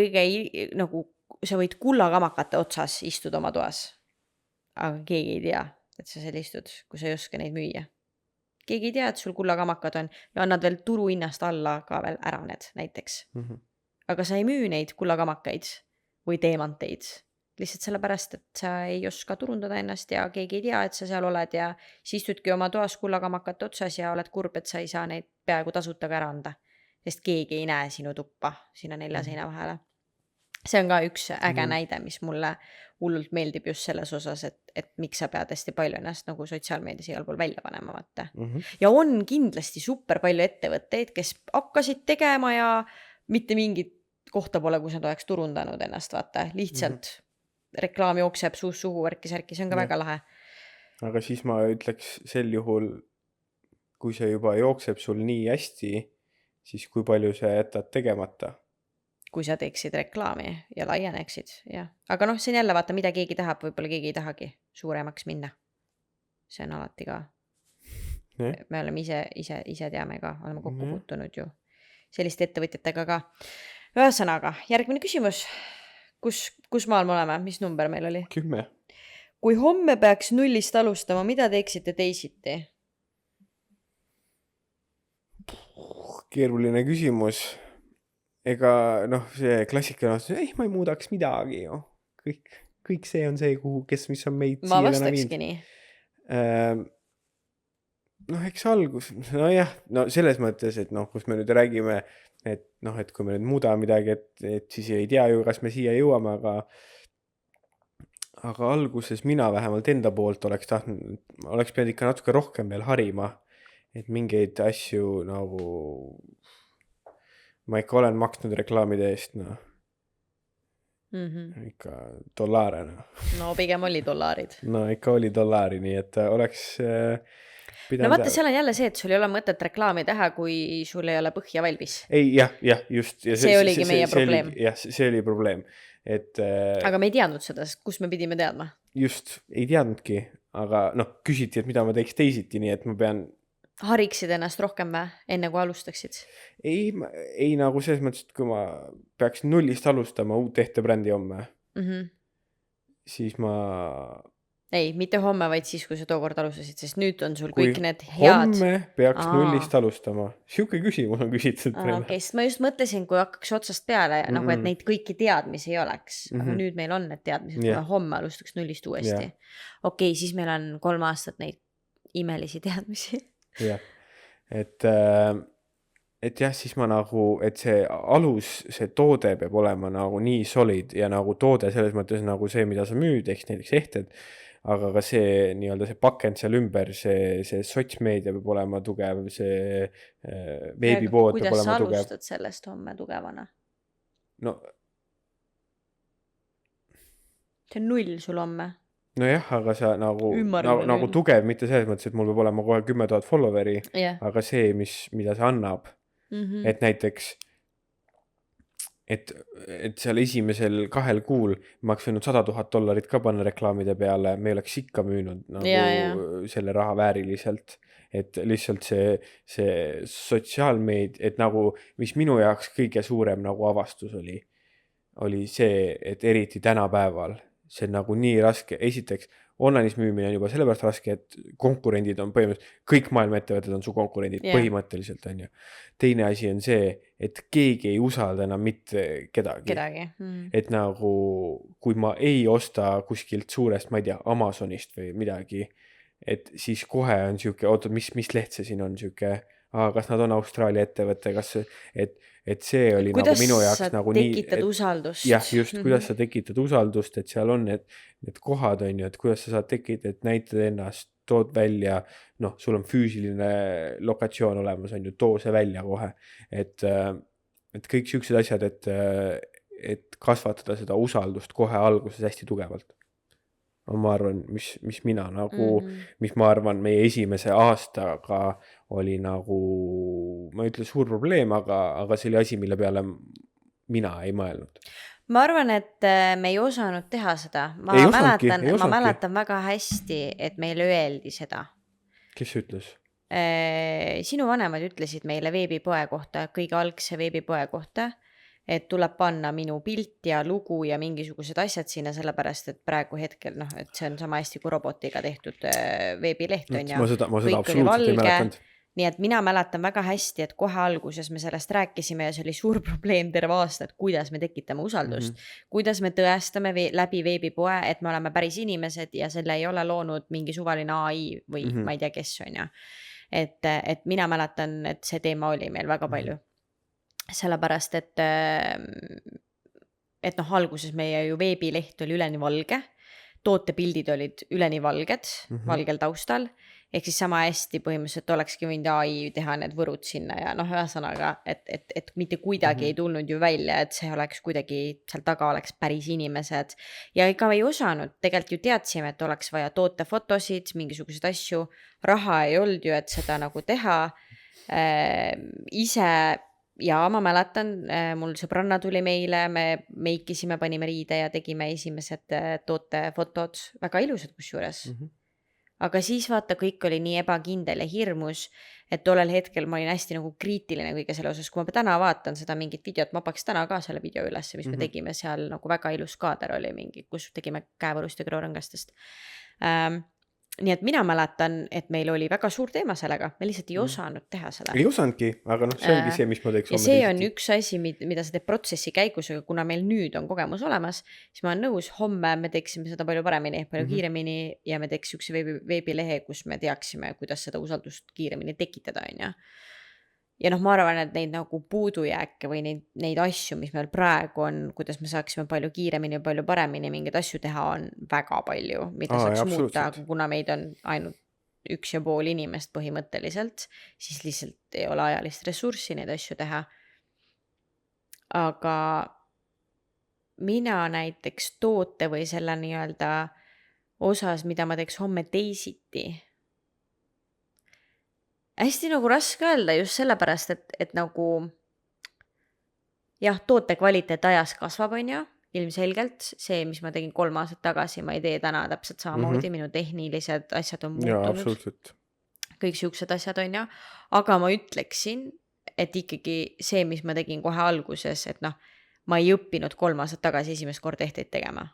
Speaker 2: nagu sa võid kullakamakate otsas istuda oma toas. Aga keegi ei tea, et sa seal istud, kui sa ei oska neid müüa. Keegi ei tea, et sul kullakamakad on ja annad veel turuhinnast alla ka veel ära need näiteks. Aga sa ei müü neid kullakamakaid või teemanteid. Lihtsalt sellepärast, et sa ei oska turundada ennast ja keegi ei tea, et sa seal oled ja siis istudki oma toas kullakamakate otsas ja oled kurb, et sa ei saa neid peaaegu tasuta ka ära anda. Sest keegi ei näe sinu tuppa sinna 4 seina vahele. See on ka üks äge näide, mis mulle hullult meeldib just selles osas, et miks sa pead hästi palju ennast nagu sotsiaalmeedias igal pool välja panema, vaata. Ja on kindlasti super palju ettevõtteid, kes hakkasid tegema ja mitte mingit kohta pole, kus nad oleks turundanud ennast, vaata. Lihtsalt reklaam jookseb suust suhu, värki-särki, see on ka väga lahe.
Speaker 1: Aga siis ma ütleks sel juhul, kui see juba jookseb sul nii hästi, siis kui palju sa jätad tegemata?
Speaker 2: Kui sa teeksid reklaami ja laieneksid, jah. Aga noh, see on jälle vaata, mida keegi tahab, võib-olla keegi ei tahagi suuremaks minna. See on alati ka. Me oleme ise teame ka, oleme kokku puutunud ju selliste ettevõtjatega ka. Ühesõnaga, järgmine küsimus. Kus maal me oleme? Mis number meil oli?
Speaker 1: 10.
Speaker 2: Kui homme peaks nullist alustama, mida teeksite teisiti?
Speaker 1: Keeruline küsimus. Ega see klassika ei, ma ei muudaks midagi ju. Kõik see on see, mis on meid
Speaker 2: ma vastakski nii.
Speaker 1: Eks algus, selles mõttes, et kus me nüüd räägime, et kui me nüüd muudame midagi, et siis ei tea ju, kas me siia jõuame, aga alguses mina vähemalt enda poolt oleks pidanud ikka natuke rohkem veel harima, et mingeid asju ma ikka olen maksnud reklaamide eest, ikka dollare.
Speaker 2: No pigem oli dollarid.
Speaker 1: No ikka oli dollari, nii et oleks
Speaker 2: No vaata, seal on jälle see, et sul ei ole mõtet reklaami teha, kui sul ei ole põhja valmis.
Speaker 1: Ei, jah, just. Ja
Speaker 2: see oligi meie probleem.
Speaker 1: See oli probleem.
Speaker 2: Aga me ei teadnud seda, kus me pidime teadma.
Speaker 1: Just, ei teadnudki, aga küsiti, et mida ma teeks teisiti, nii et ma pean...
Speaker 2: Hariksid ennast rohkem või, enne kui alustaksid?
Speaker 1: Ei nagu selles mõttes, et kui ma peaks nullist alustama uut ehtebrändi homme, siis ma...
Speaker 2: Ei, mitte homme, vaid siis, kui sa tookord alustasid, sest nüüd on sul kõik need head...
Speaker 1: Homme peaks nullist alustama. Siuke küsimus on küsitud.
Speaker 2: Okei, sest ma just mõtlesin, kui hakkaks otsast peale, nagu et neid kõiki teadmisi ei oleks. Aga nüüd meil on need teadmised, kui homme alustaks nullist uuesti. Okei, siis meil on 3 aastat neid imelisi teadmisi.
Speaker 1: Jah, et jah, siis ma et see alus, see toode peab olema nii solid ja toode selles mõttes see, mida sa müüd, ehk näiteks ehted, aga ka see nii-öelda see pakend seal ümber, see sotsmeedia peab olema tugev, see veebipood peab olema tugev.
Speaker 2: Kuidas sa alustad sellest homme tugevana? See on 0 sul homme.
Speaker 1: Nojah, aga sa nagu tugev, mitte selles mõttes, et mul peab olema kohe 10 000 followeri, aga see, mida see annab, et näiteks, et seal esimesel 2 kuul ma oleks võinud $100,000 ka panna reklaamide peale, me oleks ikka müünud selle raha vääriliselt, et lihtsalt see sotsiaalmeid, et mis minu jaoks kõige suurem avastus oli see, et eriti tänapäeval see on nii raske. Esiteks, online'is müümine on juba sellepärast raske, et konkurendid on põhimõtteliselt, kõik maailma ettevõtted on su konkurendid, põhimõtteliselt on ju. Teine asi on see, et keegi ei usalda enam mitte kedagi. Et kui ma ei osta kuskilt suurest, ma ei tea, Amazonist või midagi, et siis kohe on siuke, oota, mis leht see siin on siuke, kas nad on Austraalia ettevõte, et see oli minu jaoks
Speaker 2: kuidas sa tekitad usaldust.
Speaker 1: Jah, just, kuidas sa tekitad usaldust, et seal on need kohad, on ju, et kuidas sa saad tekitada, et näitad ennast, tood välja, sul on füüsiline lokatsioon olemas, on ju, too see välja kohe. Et kõik siuksed asjad, et kasvatada seda usaldust kohe alguses hästi tugevalt. Ma arvan, mis mina mis ma arvan, meie esimese aastaga oli ma ei ütle suur probleem, aga see oli asi, mille peale mina ei mõelnud.
Speaker 2: ma arvan, et me ei osanud teha seda.
Speaker 1: Ei osanudki, ei
Speaker 2: Ma
Speaker 1: osanudki.
Speaker 2: mäletan väga hästi, et meile öeldi seda.
Speaker 1: Kes ütles?
Speaker 2: Sinu vanemad ütlesid meile veebipoe kohta, kõige algse veebipoe kohta, et tuleb panna minu pilt ja lugu ja mingisugused asjad sinna, sellepärast, et praegu hetkel, noh, et see on sama hästi kui robotiga tehtud veebileht on ja
Speaker 1: Ma seda
Speaker 2: kõik oli
Speaker 1: absoluutselt ei
Speaker 2: valge.
Speaker 1: mäletanud.
Speaker 2: Nii et mina mäletan väga hästi, et kohe alguses me sellest rääkisime ja see oli suur probleem terve aasta, et kuidas me tekitame usaldust, kuidas me tõestame läbi veebipoe, et me oleme päris inimesed ja selle ei ole loonud mingi suvaline AI või ma ei tea, kes on ja. Et mina mäletan, et see teema oli meil väga palju. Sellepärast, et noh, alguses meie ju veebileht oli üleni valge, tootepildid olid üleni valged, valgel taustal, ehk siis sama hästi põhimõtteliselt olekski võinud AI teha need võrud sinna ja noh, ühesõnaga, et mitte kuidagi ei tulnud ju välja, et see oleks kuidagi, seal taga oleks päris inimesed ja ega ei osanud, tegelikult ju teadsime, et oleks vaja tootefotosid, mingisuguseid asju, raha ei olnud ju, et seda nagu teha ise. Ja ma mäletan, mul sõbranna tuli meile, me meikisime, panime riide ja tegime esimesed tootefotod, väga ilusad kusjuures. Aga siis vaata, kõik oli nii ebakindel ja hirmus, et tollel hetkel ma olin hästi nagu kriitiline kõige selle osas, kui ma täna vaatan seda mingit videot, ma paks täna ka selle video üles, mis me tegime seal, nagu väga ilus kaader oli mingi, kus tegime käevõrust ja kõrvarõngastest. Nii et mina mäletan, et meil oli väga suur teema sellega, me lihtsalt ei osanud teha seda.
Speaker 1: Ei osanudki, aga noh, see ongi see, mis ma teeks.
Speaker 2: Ja see on üks asi, mida sa teed protsessi käigus, aga kuna meil nüüd on kogemus olemas, siis ma olen nõus, homme me teeksime seda palju paremini, palju kiiremini ja me teeks üks veebilehe, kus me teaksime, kuidas seda usaldust kiiremini tekitada, on ja. Ja noh, ma arvan, et neid nagu puudujääke või neid asju, mis meil praegu on, kuidas me saaksime palju kiiremini ja palju paremini mingeid asju teha, on väga palju, mida saaks muuta, aga kuna meid on ainult 1,5 inimest põhimõtteliselt, siis lihtsalt ei ole ajalist ressurssi neid asju teha. Aga mina näiteks toote või selle nii-öelda osas, mida ma teeks homme teisiti, hästi nagu raske öelda just sellepärast, et nagu jah, toote kvaliteet ajas kasvab, on ju, ilmselgelt see, mis ma tegin 3 aastat tagasi, ma ei tee täna täpselt samamoodi, minu tehnilised asjad on muutunud. Kõik siuksed asjad on ju, aga ma ütleksin, et ikkagi see, mis ma tegin kohe alguses, et noh, ma ei õppinud 3 aastat tagasi esimest kord ehteid tegema.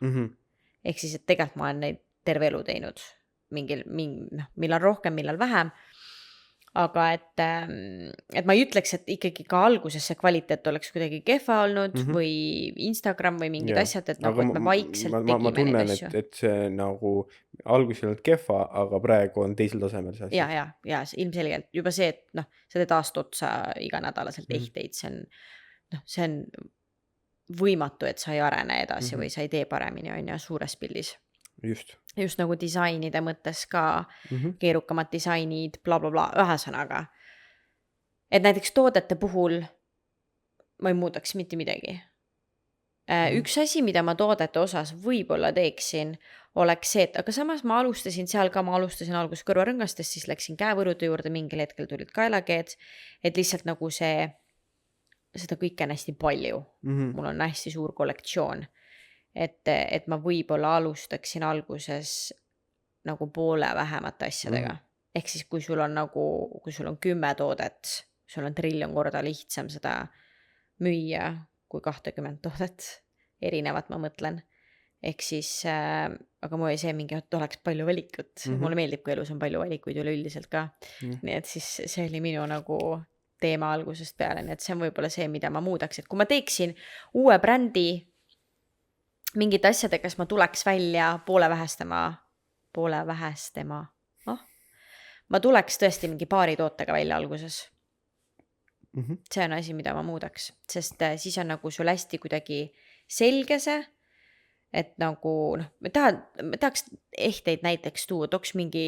Speaker 2: Ehk siis, et tegelikult ma olen neid terve elu teinud millal rohkem, millal vähem. Aga et ma ei ütleks, et ikkagi ka alguses see kvaliteet oleks kuidagi kehva olnud või Instagram või mingid asjad, et nagu, et me vaikselt tegime
Speaker 1: ma tunnen,
Speaker 2: neid asju.
Speaker 1: et see nagu alguses ei olnud kehva, aga praegu on teisel tasemel see asi.
Speaker 2: Ja ilmselgelt juba see, et noh, sa teed aasta otsa iganädalaselt ehteid, see on võimatu, et sa ei arene edasi või sa ei tee paremini, on ja suures pildis. Just nagu disainide mõttes ka keerukamad disainid, blablabla, ühesõnaga. Et näiteks toodete puhul ma ei muudaks mitte midagi. Üks asi, mida ma toodete osas võib-olla teeksin, oleks see, et aga samas ma alustasin alguses kõrvarõngastest, siis läksin käevõrude juurde, mingil hetkel tulid kaelakeed, et lihtsalt nagu seda kõike on hästi palju. Mul on hästi suur kollektsioon. Et ma võib-olla alustaksin alguses nagu poole vähemate asjadega. Ehk siis, kui sul on 10 toodet, sul on triljon korda lihtsam seda müüa kui 20 toodet. Erinevat ma mõtlen. Ehk siis, aga mul ei see mingi, et oleks palju valikut. Mulle meeldib, kui elus on palju valikuid üleüldiselt ka. Nii et siis see oli minu nagu teema algusest peale. Nii et see on võib-olla see, mida ma muudaks. Et kui ma teeksin uue brändi mingid asjadega, kas ma tuleks välja poole vähestema. Ma tuleks tõesti mingi paari tootega välja alguses. See on asi, mida ma muudaks, sest siis on nagu sul hästi kuidagi selge see, et nagu, me tahaks ehteid näiteks tuua, tooks mingi,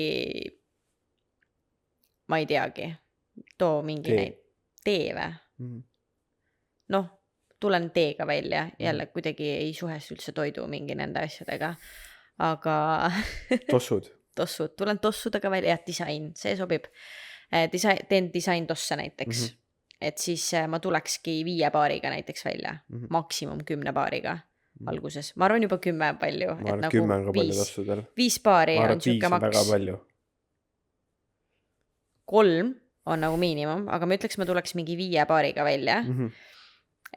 Speaker 2: ma ei teagi, too mingi tee või? Noh, tulen teega välja, jälle kuidagi ei suhest üldse toidu mingi nende asjadega, aga
Speaker 1: Tossud,
Speaker 2: tulen tossudega välja, ja disain, see sobib. Teen disain tosse näiteks, et siis ma tulekski 5 paariga näiteks välja, maksimum 10 paariga, alguses. Ma arvan juba 10 on palju.
Speaker 1: Ma arvan, 10 on ka palju tossudel.
Speaker 2: 5 paari
Speaker 1: Ma arvan,
Speaker 2: on siuke
Speaker 1: 5 on väga
Speaker 2: maks.
Speaker 1: palju.
Speaker 2: 3 on nagu miinimum, aga ma ütleks, ma tuleks mingi 5 paariga välja.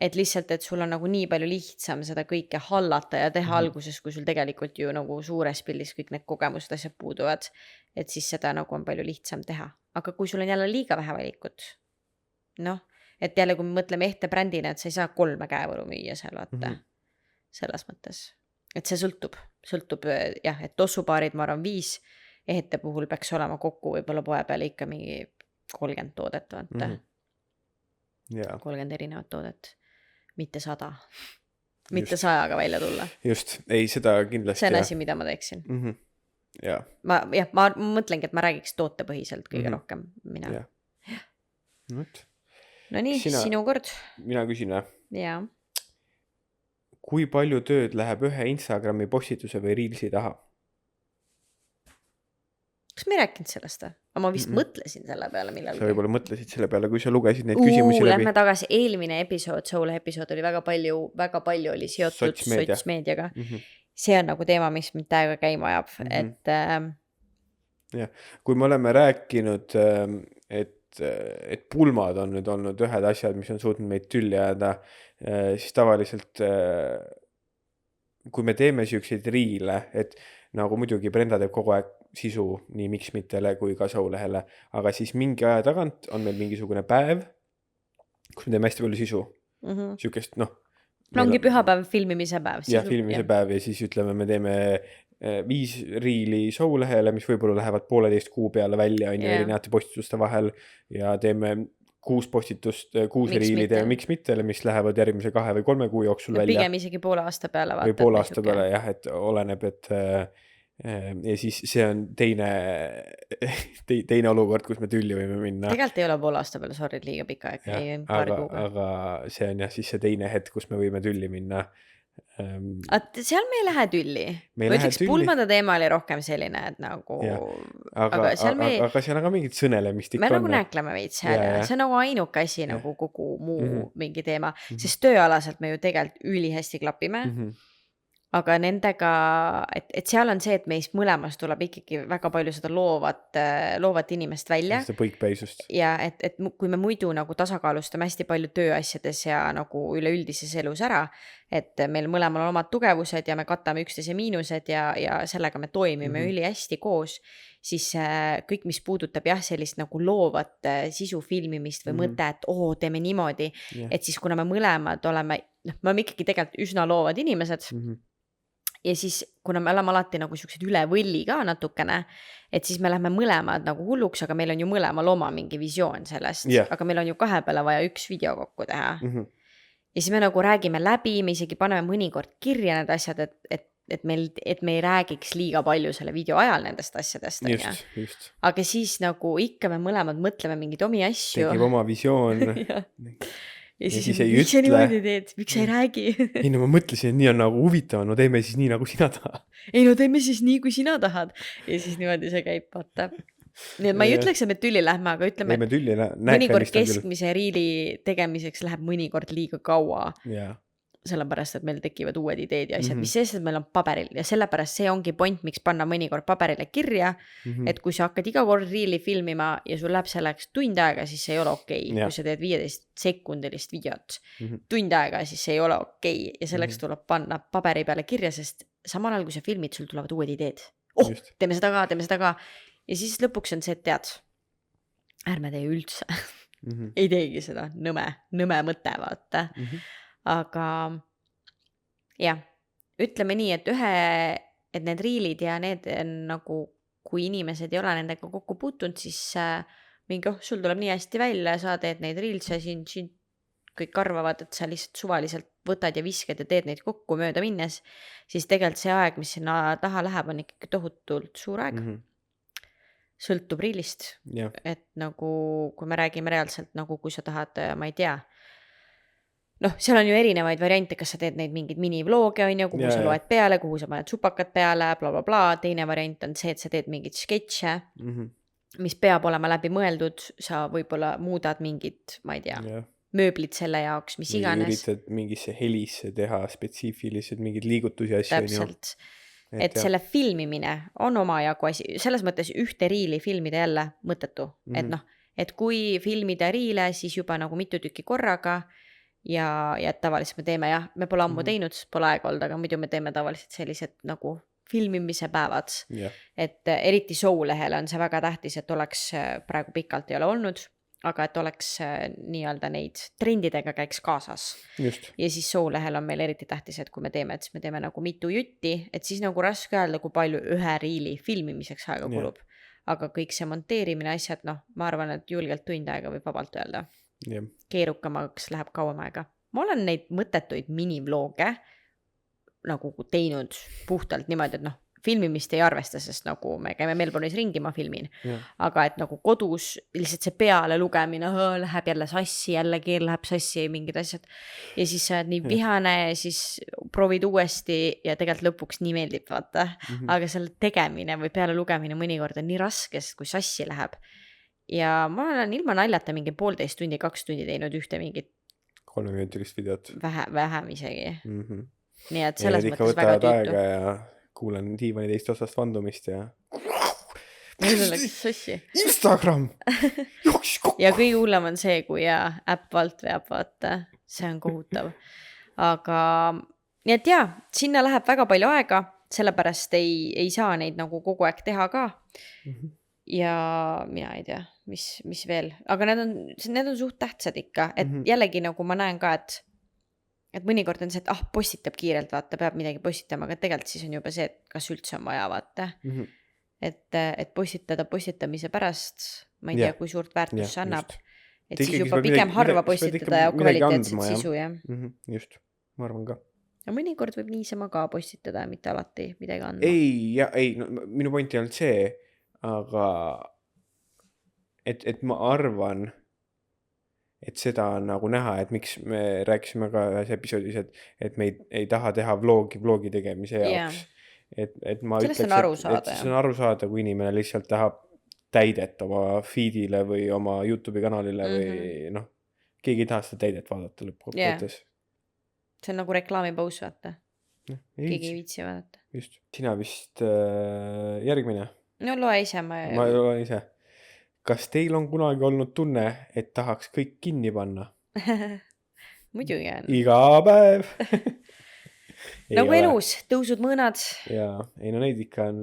Speaker 2: Et lihtsalt, et sul on nagu nii palju lihtsam seda kõike hallata ja teha alguses, kui sul tegelikult ju nagu suures pildis kõik need kogemused, asjad puuduvad, et siis seda nagu on palju lihtsam teha. Aga kui sul on jälle liiga vähe valikut, noh, et jälle kui me mõtleme ehte brändina, et sa ei saa 3 käevõru müüa seal, vaata, selles mõttes. Et see sõltub jah, et tossupaarid, ma arvan 5, ehte puhul peaks olema kokku võib-olla poe peale ikka mingi 30 toodet, vaata. 30 erinevat toodet. Mitte 100. Mitte 100-ga välja tulla.
Speaker 1: Just, ei seda kindlasti.
Speaker 2: See on asi, mida ma teeksin.
Speaker 1: Ja.
Speaker 2: Ma mõtlengi, et ma räägiks tootepõhiselt kõige rohkem mina. No nii, sinu kord.
Speaker 1: Mina küsin.
Speaker 2: Jaa.
Speaker 1: Kui palju tööd läheb ühe Instagrami postituse või reelsi taha?
Speaker 2: Kas me ei rääkinud sellest? Aga ma vist mõtlesin selle peale millalgi.
Speaker 1: Sa võib-olla mõtlesid selle peale, kui sa lugesid neid küsimusi läbi.
Speaker 2: Lähme tagasi. Eelmine episood, Soule episood oli väga palju oli seotud sotsmeediaga. See on nagu teema, mis mind täiega käima ajab.
Speaker 1: Ja. Kui me oleme rääkinud, et pulmad on nüüd olnud ühed asjad, mis on suutnud meid tülli ajada, siis tavaliselt, kui me teeme siukseid riile, et nagu muidugi Brenda teeb kogu aeg sisu nii Miks Mittele kui ka Soulehele, aga siis mingi aja tagant on meil mingisugune päev, kus me teeme hästi palju sisu. Siukest, noh.
Speaker 2: Ongi pühapäev filmimise päev.
Speaker 1: Ja filmimise päev ja siis ütleme, me teeme 5 riili Soulehele, mis võib-olla lähevad 1,5 kuu peale välja on ju erinevate postituste vahel ja teeme 6 postitust, 6 riili teeme Miks Mittele, mis lähevad järgmise 2 või 3 kuu jooksul välja.
Speaker 2: Pigem isegi poole aasta peale.
Speaker 1: Või poole aasta peale jah, et oleneb, et ja siis see on teine olukord, kus me tülli võime minna.
Speaker 2: Tegelikult ei ole poole aasta peale, sorry, liiga pika aeg.
Speaker 1: Aga see on jah siis see teine hetk, kus me võime tülli minna.
Speaker 2: Seal me ei lähe tülli. Ma ütleks, pulmade teema oli rohkem selline, et nagu...
Speaker 1: Aga seal on ka mingid sõnelemist ikka
Speaker 2: on. Me nagu näkleme veid seal ja see on nagu ainuke asi nagu kogu muu mingi teema. Sest tööalaselt me ju tegelikult ülihästi klapime. Aga nendega, et seal on see, et meist mõlemast tuleb ikkagi väga palju seda loovat inimest välja.
Speaker 1: Seda põikpäisust.
Speaker 2: Ja et kui me muidu nagu tasakaalustame hästi palju tööasjades ja nagu üleüldises elus ära, et meil mõlemal on omad tugevused ja me katame üksteise miinused ja sellega me toimime ülihästi koos, siis kõik, mis puudutab jah, sellist nagu loovat sisu filmimist või mõte, et teeme niimoodi, et siis kuna me mõlemad oleme, me oleme ikkagi tegelikult üsna loovad inimesed, ja siis, kuna me oleme alati nagu siuksed üle võlli ka natukene, et siis me lähme mõlemad nagu hulluks, aga meil on ju mõlemal oma mingi visioon sellest, aga meil on ju 2 peale vaja 1 video kokku teha. Ja siis me nagu räägime läbi, me isegi paneme mõnikord kirja need asjad, et me ei räägiks liiga palju selle video ajal nendest asjadest.
Speaker 1: Just.
Speaker 2: Aga siis nagu ikka me mõlemad mõtleme mingid omi asju.
Speaker 1: Tegib oma visioon.
Speaker 2: Ja siis miks sa niimoodi teed? Miks sa ei räägi?
Speaker 1: Ei, no ma mõtlesin, et nii on nagu huvitav, no teeme siis nii, nagu sina tahad.
Speaker 2: Ei, no teeme siis nii, kui sina tahad. Ja siis niimoodi see käib, vaata. Nii et ma ei ütleks, et me tülli lähme, aga ütleme, et mõnikord keskmise riili tegemiseks läheb mõnikord liiga kaua. Sellepärast, et meil tekivad uued ideed ja asjad, mis sees, et meil on paberil ja sellepärast see ongi point, miks panna mõnikord paberile kirja, et kui sa hakkad iga kord riili filmima ja sul läheb selleks tund aega, siis see ei ole okei. Kui sa teed 15-sekundilist videot tund aega, siis see ei ole okei ja selleks tuleb panna paberi peale kirja, sest samal ajal, kui sa filmid, sul tulevad uued ideed. Teeme seda ka. Ja siis lõpuks on see, et tead, ärme tee üldse. Ei teegi seda nõme mõte, vaata. Aga jah, ütleme nii, et need riilid ja need on nagu, kui inimesed ei ole nendega kokku puutunud, siis mingi, sul tuleb nii hästi välja, sa teed neid riilse, siin kõik arvavad, et sa lihtsalt suvaliselt võtad ja viskad ja teed neid kokku mööda minnes, siis tegelikult see aeg, mis sinna taha läheb, on ikkagi tohutult suur aeg. Sõltub riilist. Et nagu, kui me räägime reaalselt, nagu kui sa tahad, ma ei tea, noh, seal on ju erinevaid variante, kas sa teed neid mingid mini-vlooge, on ju, kuhu sa loed peale, kuhu sa paned supakad peale, bla. Teine variant on see, et sa teed mingid sketše, mis peab olema läbi mõeldud, sa võib-olla muudad mingid, ma ei tea, mööblid selle jaoks, mis
Speaker 1: või
Speaker 2: iganes.
Speaker 1: üritad mingisse helisse teha spetsiifilised mingid liigutusi ja asju.
Speaker 2: Täpselt. Et selle filmimine on omajagu asi, selles mõttes ühte riili filmida jälle mõttetu. Et noh, et kui filmida riile, siis juba nagu mitu tükki korraga ja et tavaliselt me teeme me pole ammu teinud, pole aega olnud, aga muidu me teeme tavaliselt sellised nagu filmimise päevad. Et eriti Soulehele on see väga tähtis, et oleks praegu pikalt ei ole olnud, aga et oleks nii-öelda neid trendidega käiks kaasas.
Speaker 1: Just.
Speaker 2: Ja siis Soulehel on meil eriti tähtis, et kui me teeme, et siis me teeme nagu mitu jutti, et siis nagu raske öelda, kui palju ühe riili filmimiseks aega kulub. Aga kõik see monteerimine asjad, noh, ma arvan, et julgelt tund aega võib vabalt öelda. Keerukamaks läheb kauem aega. Ma olen neid mõttetuid minivlooge nagu teinud puhtalt niimoodi, et noh, filmimist ei arvesta, sest nagu me käime Melbourne'is ringi, ma filmin. Aga et nagu kodus lihtsalt see peale lugemine, läheb jälle sassi, jälle keel läheb sassi, mingid asjad. Ja siis sa oled nii vihane ja siis proovid uuesti ja tegelikult lõpuks nii meeldib, vaata. Aga selle tegemine või peale lugemine mõnikord on nii raske, sest kui sassi läheb. Ja ma olen ilma naljata mingi 1,5 tundi, 2 tundi teinud ühte mingit
Speaker 1: 3-minutilist videot.
Speaker 2: Vähem isegi. Nii et selles mõttes väga
Speaker 1: võtavad aega ja kuulen diivani teist osast vandumist ja
Speaker 2: meil oleks sassi.
Speaker 1: Instagram!
Speaker 2: Ja kõige hullem on see, kui äpp valt veab, vaata. See on kohutav. Aga nii et sinna läheb väga palju aega, sellepärast ei saa neid nagu kogu aeg teha ka. Ja mina ei tea, mis veel. Aga need on suht tähtsad ikka, et jällegi nagu ma näen ka, et mõnikord on see, et postitab kiirelt, vaata, peab midagi postitama, aga tegelikult siis on juba see, et kas üldse on vaja, vaata. Et postitamise pärast, ma ei tea, kui suurt väärtus see annab. Et siis juba pigem harva postitada ja kvaliteetset sisu, jah.
Speaker 1: Just, ma arvan ka.
Speaker 2: Ja mõnikord võib niisama ka postitada, mitte alati midagi andma.
Speaker 1: Ei, minu point ei olnud see, aga et ma arvan, et seda on nagu näha, et miks me rääkisime ka ühes episoodis, et me ei taha teha vlogi tegemise jaoks. Et ma
Speaker 2: sellest
Speaker 1: ütleks, et see on aru saada, kui inimene lihtsalt tahab täidet oma feedile või oma YouTube'i kanalile või noh, keegi ei taha seda täidet vaadata lõppkokkuvõttes.
Speaker 2: See on nagu reklaamipaus, vaata. Keegi ei viitsi vaadata.
Speaker 1: Just. Sina vist järgmine?
Speaker 2: No loe ise.
Speaker 1: Ma loen ise. Kas teil on kunagi olnud tunne, et tahaks kõik kinni panna?
Speaker 2: Muidugi on.
Speaker 1: Iga päev.
Speaker 2: Nagu elus, tõusud mõõnad.
Speaker 1: Jaa, ei no neid ikka on,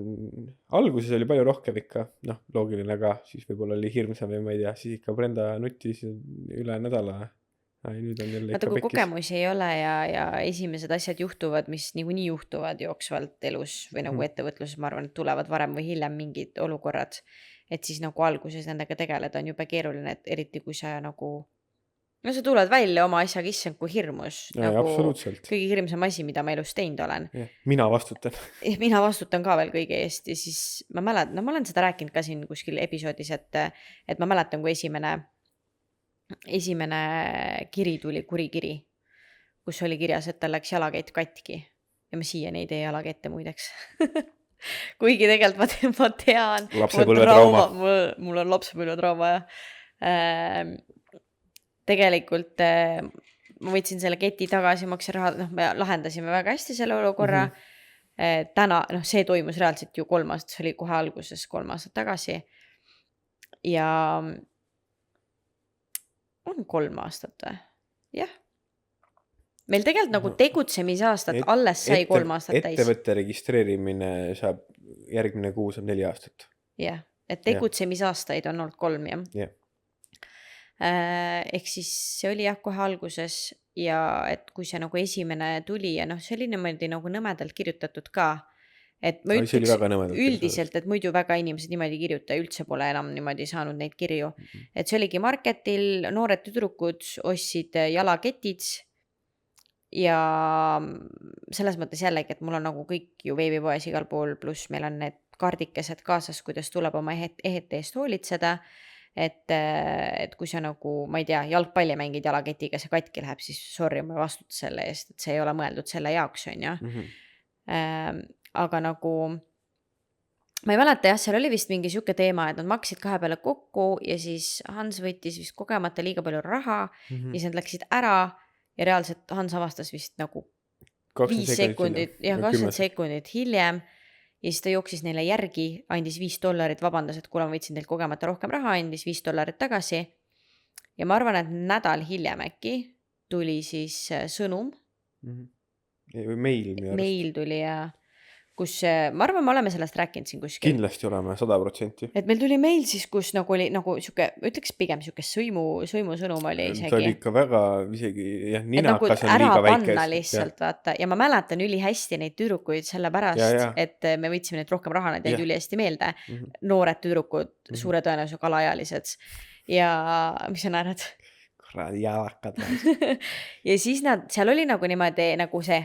Speaker 1: alguses oli palju rohkem ikka, noh, loogiline ka, siis võib-olla oli hirmsam või ma ei tea, siis ikka Brenda nutis üle nädala. Nüüd on jälle
Speaker 2: ikka pekkis. Kogemusi ei ole ja esimesed asjad juhtuvad, mis niikuinii juhtuvad jooksvalt elus või nagu ettevõtluses, ma arvan, et tulevad varem või hiljem mingid olukorrad. Et siis nagu alguses nendega tegeleda on juba keeruline, et eriti kui sa nagu, no sa tuled välja oma asjaga, issand kui hirmus. Nagu kõige hirmsam asi, mida ma elus teinud olen.
Speaker 1: Mina vastutan.
Speaker 2: Mina vastutan ka veel kõige eest ja siis ma mäletan, ma olen seda rääkinud ka siin kuskil episoodis, et ma mäletan, kui esimene kiri tuli, kurikiri, kus oli kirjas, et tal läks jalakett katki ja ma siiani ei tee jalakette muideks. Kuigi tegelikult ma tean
Speaker 1: lapsepõlvetrauma.
Speaker 2: Mul on lapsepõlvetrauma tegelikult ma võtsin selle keti tagasi, maksin raha, me lahendasime väga hästi selle olukorra. Täna, see toimus reaalselt ju 3 aastat, see oli kohe alguses 3 aastat tagasi ja on 3 aastat või? Jah. Meil tegelikult nagu tegutsemisaastat alles sai 3 aastat täis.
Speaker 1: Ettevõtte registreerimine saab, järgmine kuu saab 4 aastat.
Speaker 2: Jah, et tegutsemisaastaid on olnud 3, jah.
Speaker 1: Jah.
Speaker 2: Ehk siis see oli jah kohe alguses ja et kui see nagu esimene tuli ja see oli niimoodi nagu nõmedalt kirjutatud ka. Et ma ütleks üldiselt, et muidu väga inimesed niimoodi kirjuta, üldse pole enam niimoodi saanud neid kirju. Et see oligi marketil, noored tüdrukud ostsid jalaketid ja selles mõttes jällegi, et mul on nagu kõik ju veebipoes igal pool, pluss meil on need kaardikesed kaasas, kuidas tuleb oma ehete eest hoolitseda. Et kui sa nagu, ma ei tea, jalgpalli mängid jalaketiga, see katki läheb, siis sorry, ma vastutan selle eest, et see ei ole mõeldud selle jaoks, on ju. Aga nagu ma ei mäleta jah, seal oli vist mingi siuke teema, et nad maksid 2 peale kokku ja siis Hans võttis vist kogemata liiga palju raha ja siis nad läksid ära ja reaalselt Hans avastas vist nagu 5 sekundit ja 20 sekundit hiljem ja siis ta jooksis neile järgi, andis $5, vabandas, et kuule, ma võtsin teilt kogemata rohkem raha, andis $5 tagasi ja ma arvan, et nädal hiljem äkki tuli siis sõnum. Meil tuli ja kus, ma arvan, me oleme sellest rääkinud siin kuskil.
Speaker 1: Kindlasti oleme 100%.
Speaker 2: Et meil tuli meil siis, kus nagu oli nagu siuke, ütleks pigem siuke sõimusõnum oli isegi.
Speaker 1: Ta oli ikka väga isegi, jah, ninakas
Speaker 2: on liiga väike. Ära panna lihtsalt, vaata. Ja ma mäletan üli hästi neid tüdrukuid selle pärast, et me võtsime neid rohkem raha, neid jäid üli hästi meelde. Noored tüdrukud, suure tõenäosusega alaealised. Ja mis sa näed?
Speaker 1: Kuradi jalakad.
Speaker 2: Ja siis seal oli nagu niimoodi nagu see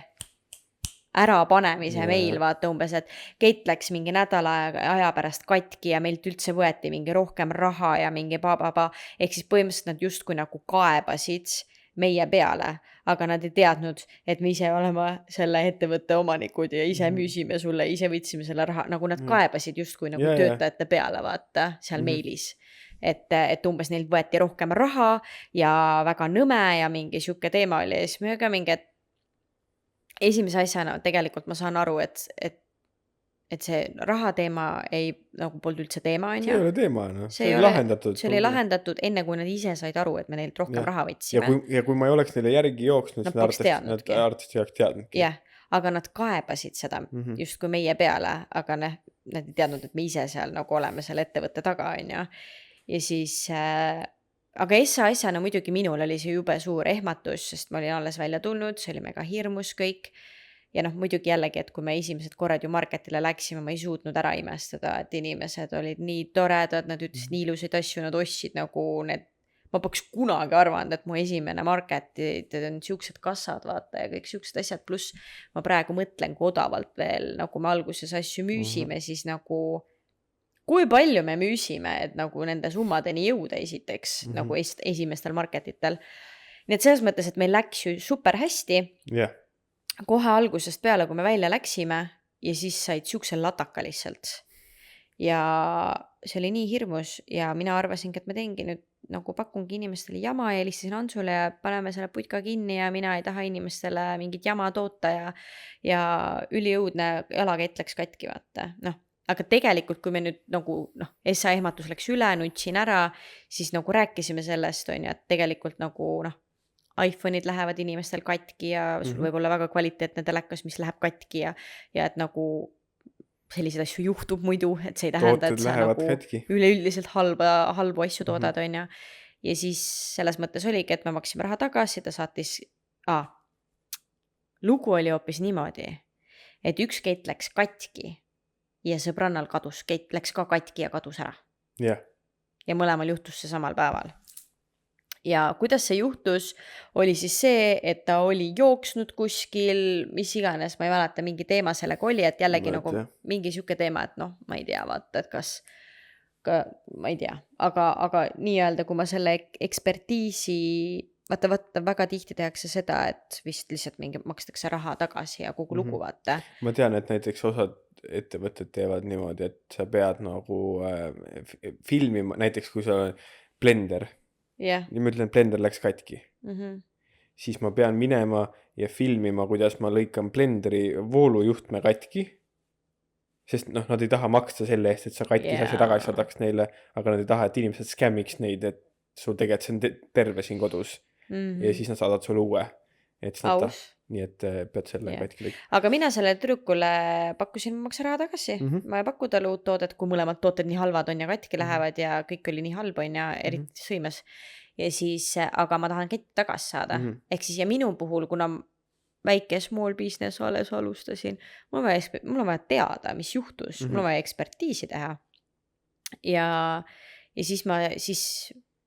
Speaker 2: ärapanemise meil, vaata umbes, et Keit läks mingi nädala aja pärast katki ja meilt üldse võeti mingi rohkem raha ja mingi ehk siis põhimõtteliselt nad justkui nagu kaebasid meie peale, aga nad ei teadnud, et me ise oleme selle ettevõtte omanikud ja ise müüsime sulle, ise võtsime selle raha, nagu nad kaebasid justkui nagu töötajate peale, vaata, seal meilis. Et umbes neilt võeti rohkem raha ja väga nõme ja mingi siuke teema oli ja siis me ka mingi, et esimese asjana tegelikult ma saan aru, et see raha teema ei nagu polnud üldse teema, on
Speaker 1: See ei ole teema, no. See oli lahendatud.
Speaker 2: See oli lahendatud enne, kui nad ise said aru, et me neilt rohkem raha võtsime.
Speaker 1: Ja kui ma ei oleks neile järgi jooksnud,
Speaker 2: nad
Speaker 1: artist ei oleks teadnudki.
Speaker 2: Jah, aga nad kaebasid seda just kui meie peale, aga nad ei teadnud, et me ise seal nagu oleme selle ettevõtte taga, on ju. Ja siis... Aga asjana muidugi minul oli see jube suur ehmatus, sest ma olin alles välja tulnud, see oli mega hirmus kõik. Ja muidugi jällegi, et kui me esimesed korrad ju marketile läksime, ma ei suutnud ära imestada, et inimesed olid nii toredad, nad ütlesid nii ilusaid asju, nad ostsid nagu need, ma poleks kunagi arvanud, et mu esimene marketid on siuksed kassad, vaata, ja kõik siuksed asjad, pluss ma praegu mõtlen, kui odavalt veel, nagu me alguses asju müüsime, siis nagu... Kui palju me müüsime, et nagu nende summadeni jõuda esiteks, nagu esimestel marketitel. Nii et selles mõttes, et meil läks ju super hästi. Kohe algusest peale, kui me välja läksime ja siis said siukse lataka lihtsalt. Ja see oli nii hirmus ja mina arvasingi, et ma teengi nüüd nagu pakungi inimestele jama ja helistasin Hansule ja paneme selle putka kinni ja mina ei taha inimestele mingit jama toota ja üliõudne jalakett läks katki, vaata. Aga tegelikult, kui me nüüd nagu, SA ehmatus läks üle, nutsin ära, siis nagu rääkisime sellest, on ju, et tegelikult nagu, iPhone'id lähevad inimestel katki ja sul võib olla väga kvaliteetne telekas, mis läheb katki ja et nagu selliseid asju juhtub muidu, et see ei tähenda, et sa nagu üleüldiselt halbu asju toodad, on ju. Ja siis selles mõttes oligi, et me maksime raha tagasi, ta saatis, lugu oli hoopis niimoodi, et üks Keit läks katki ja sõbrannal kadus, Keit läks ka katki ja kadus ära. Ja mõlemal juhtus see samal päeval. Ja kuidas see juhtus, oli siis see, et ta oli jooksnud kuskil, mis iganes, ma ei mäleta, mingi teema sellega oli, et jällegi nagu mingi siuke teema, et ma ei tea, vaata, et kas, ma ei tea, aga nii-öelda, kui ma selle ekspertiisi, vaata, väga tihti tehakse seda, et vist lihtsalt mingi makstakse raha tagasi ja kogu lugu, vaata.
Speaker 1: Ma tean, et näiteks osad ettevõtted teevad niimoodi, et sa pead nagu filmima, näiteks kui sa olen blender, ja ma ütlen, et blender läks katki, siis ma pean minema ja filmima, kuidas ma lõikan blenderi voolujuhtme katki, sest nad ei taha maksta selle eest, et sa katkis asja tagasi saadaks neile, aga nad ei taha, et inimesed skämmiks neid, et sul tegelikult see on terve siin kodus ja siis nad saadavad sulle uue. Nii et pead selle katki lõik.
Speaker 2: Aga mina selle tüdrukule pakkusin maksa raha tagasi. Ma ei paku talle uut toodet, kui mõlemad tooted nii halvad on ja katki lähevad ja kõik oli nii halb on ja eriti sõimes. Ja siis, aga ma tahan Keit tagasi saada. Ehk siis ja minu puhul, kuna väike small business alles alustasin, mul on vaja teada, mis juhtus. Mul on vaja ekspertiisi teha. Ja siis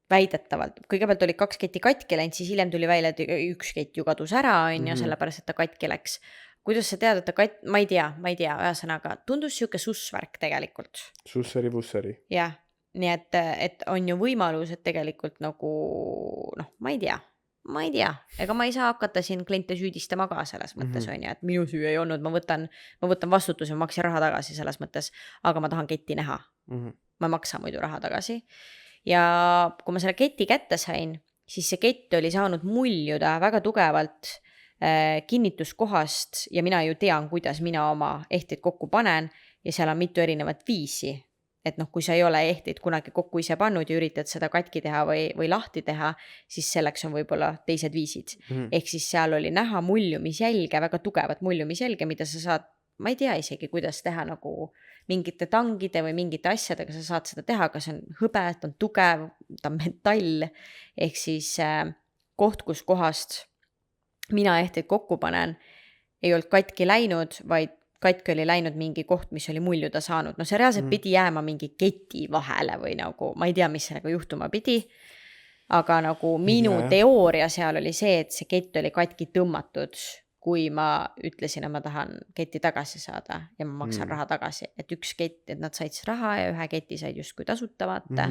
Speaker 2: väidetavalt, kõigepealt oli 2 Keiti katki läinud, siis hiljem tuli välja, et üks Keit ju kadus ära, on ju, sellepärast, et ta katki läks. Kuidas sa tead, et ma ei tea, ühesõnaga, tundus siuke sussvärk tegelikult.
Speaker 1: Sussari.
Speaker 2: Jah, nii et on ju võimalus, et tegelikult nagu, ma ei tea, ma ei tea, ega ma ei saa hakata siin kliente süüdistama ka selles mõttes on ju, et minu süü ei olnud, ma võtan vastutuse, ma maksin raha tagasi selles mõttes, aga ma tahan ketti näha. Ma ei maksa muidu raha tagasi. Ja kui ma selle keti kätte sain, siis see kett oli saanud muljuda väga tugevalt kinnituskohast ja mina ju tean, kuidas mina oma ehteid kokku panen ja seal on mitu erinevat viisi. Et noh, kui sa ei ole ehteid kunagi kokku ise pannud ja üritad seda katki teha või lahti teha, siis selleks on võib-olla teised viisid. Ehk siis seal oli näha muljumisjälge, väga tugevat muljumisjälge, mida sa saad, ma ei tea isegi, kuidas teha nagu mingite tangide või mingite asjadega sa saad seda teha, aga see on hõbe, ta on tugev, ta on metall. Ehk siis koht, kus kohast mina ehteid kokku panen, ei olnud katki läinud, vaid katki oli läinud mingi koht, mis oli muljuda saanud. No see reaalselt pidi jääma mingi keti vahele või nagu, ma ei tea, mis sellega juhtuma pidi. Aga nagu minu teooria seal oli see, et see kett oli katki tõmmatud, kui ma ütlesin, et ma tahan keti tagasi saada ja ma maksan raha tagasi. Et üks kett, et nad said raha ja ühe keti said justkui tasuta vaata.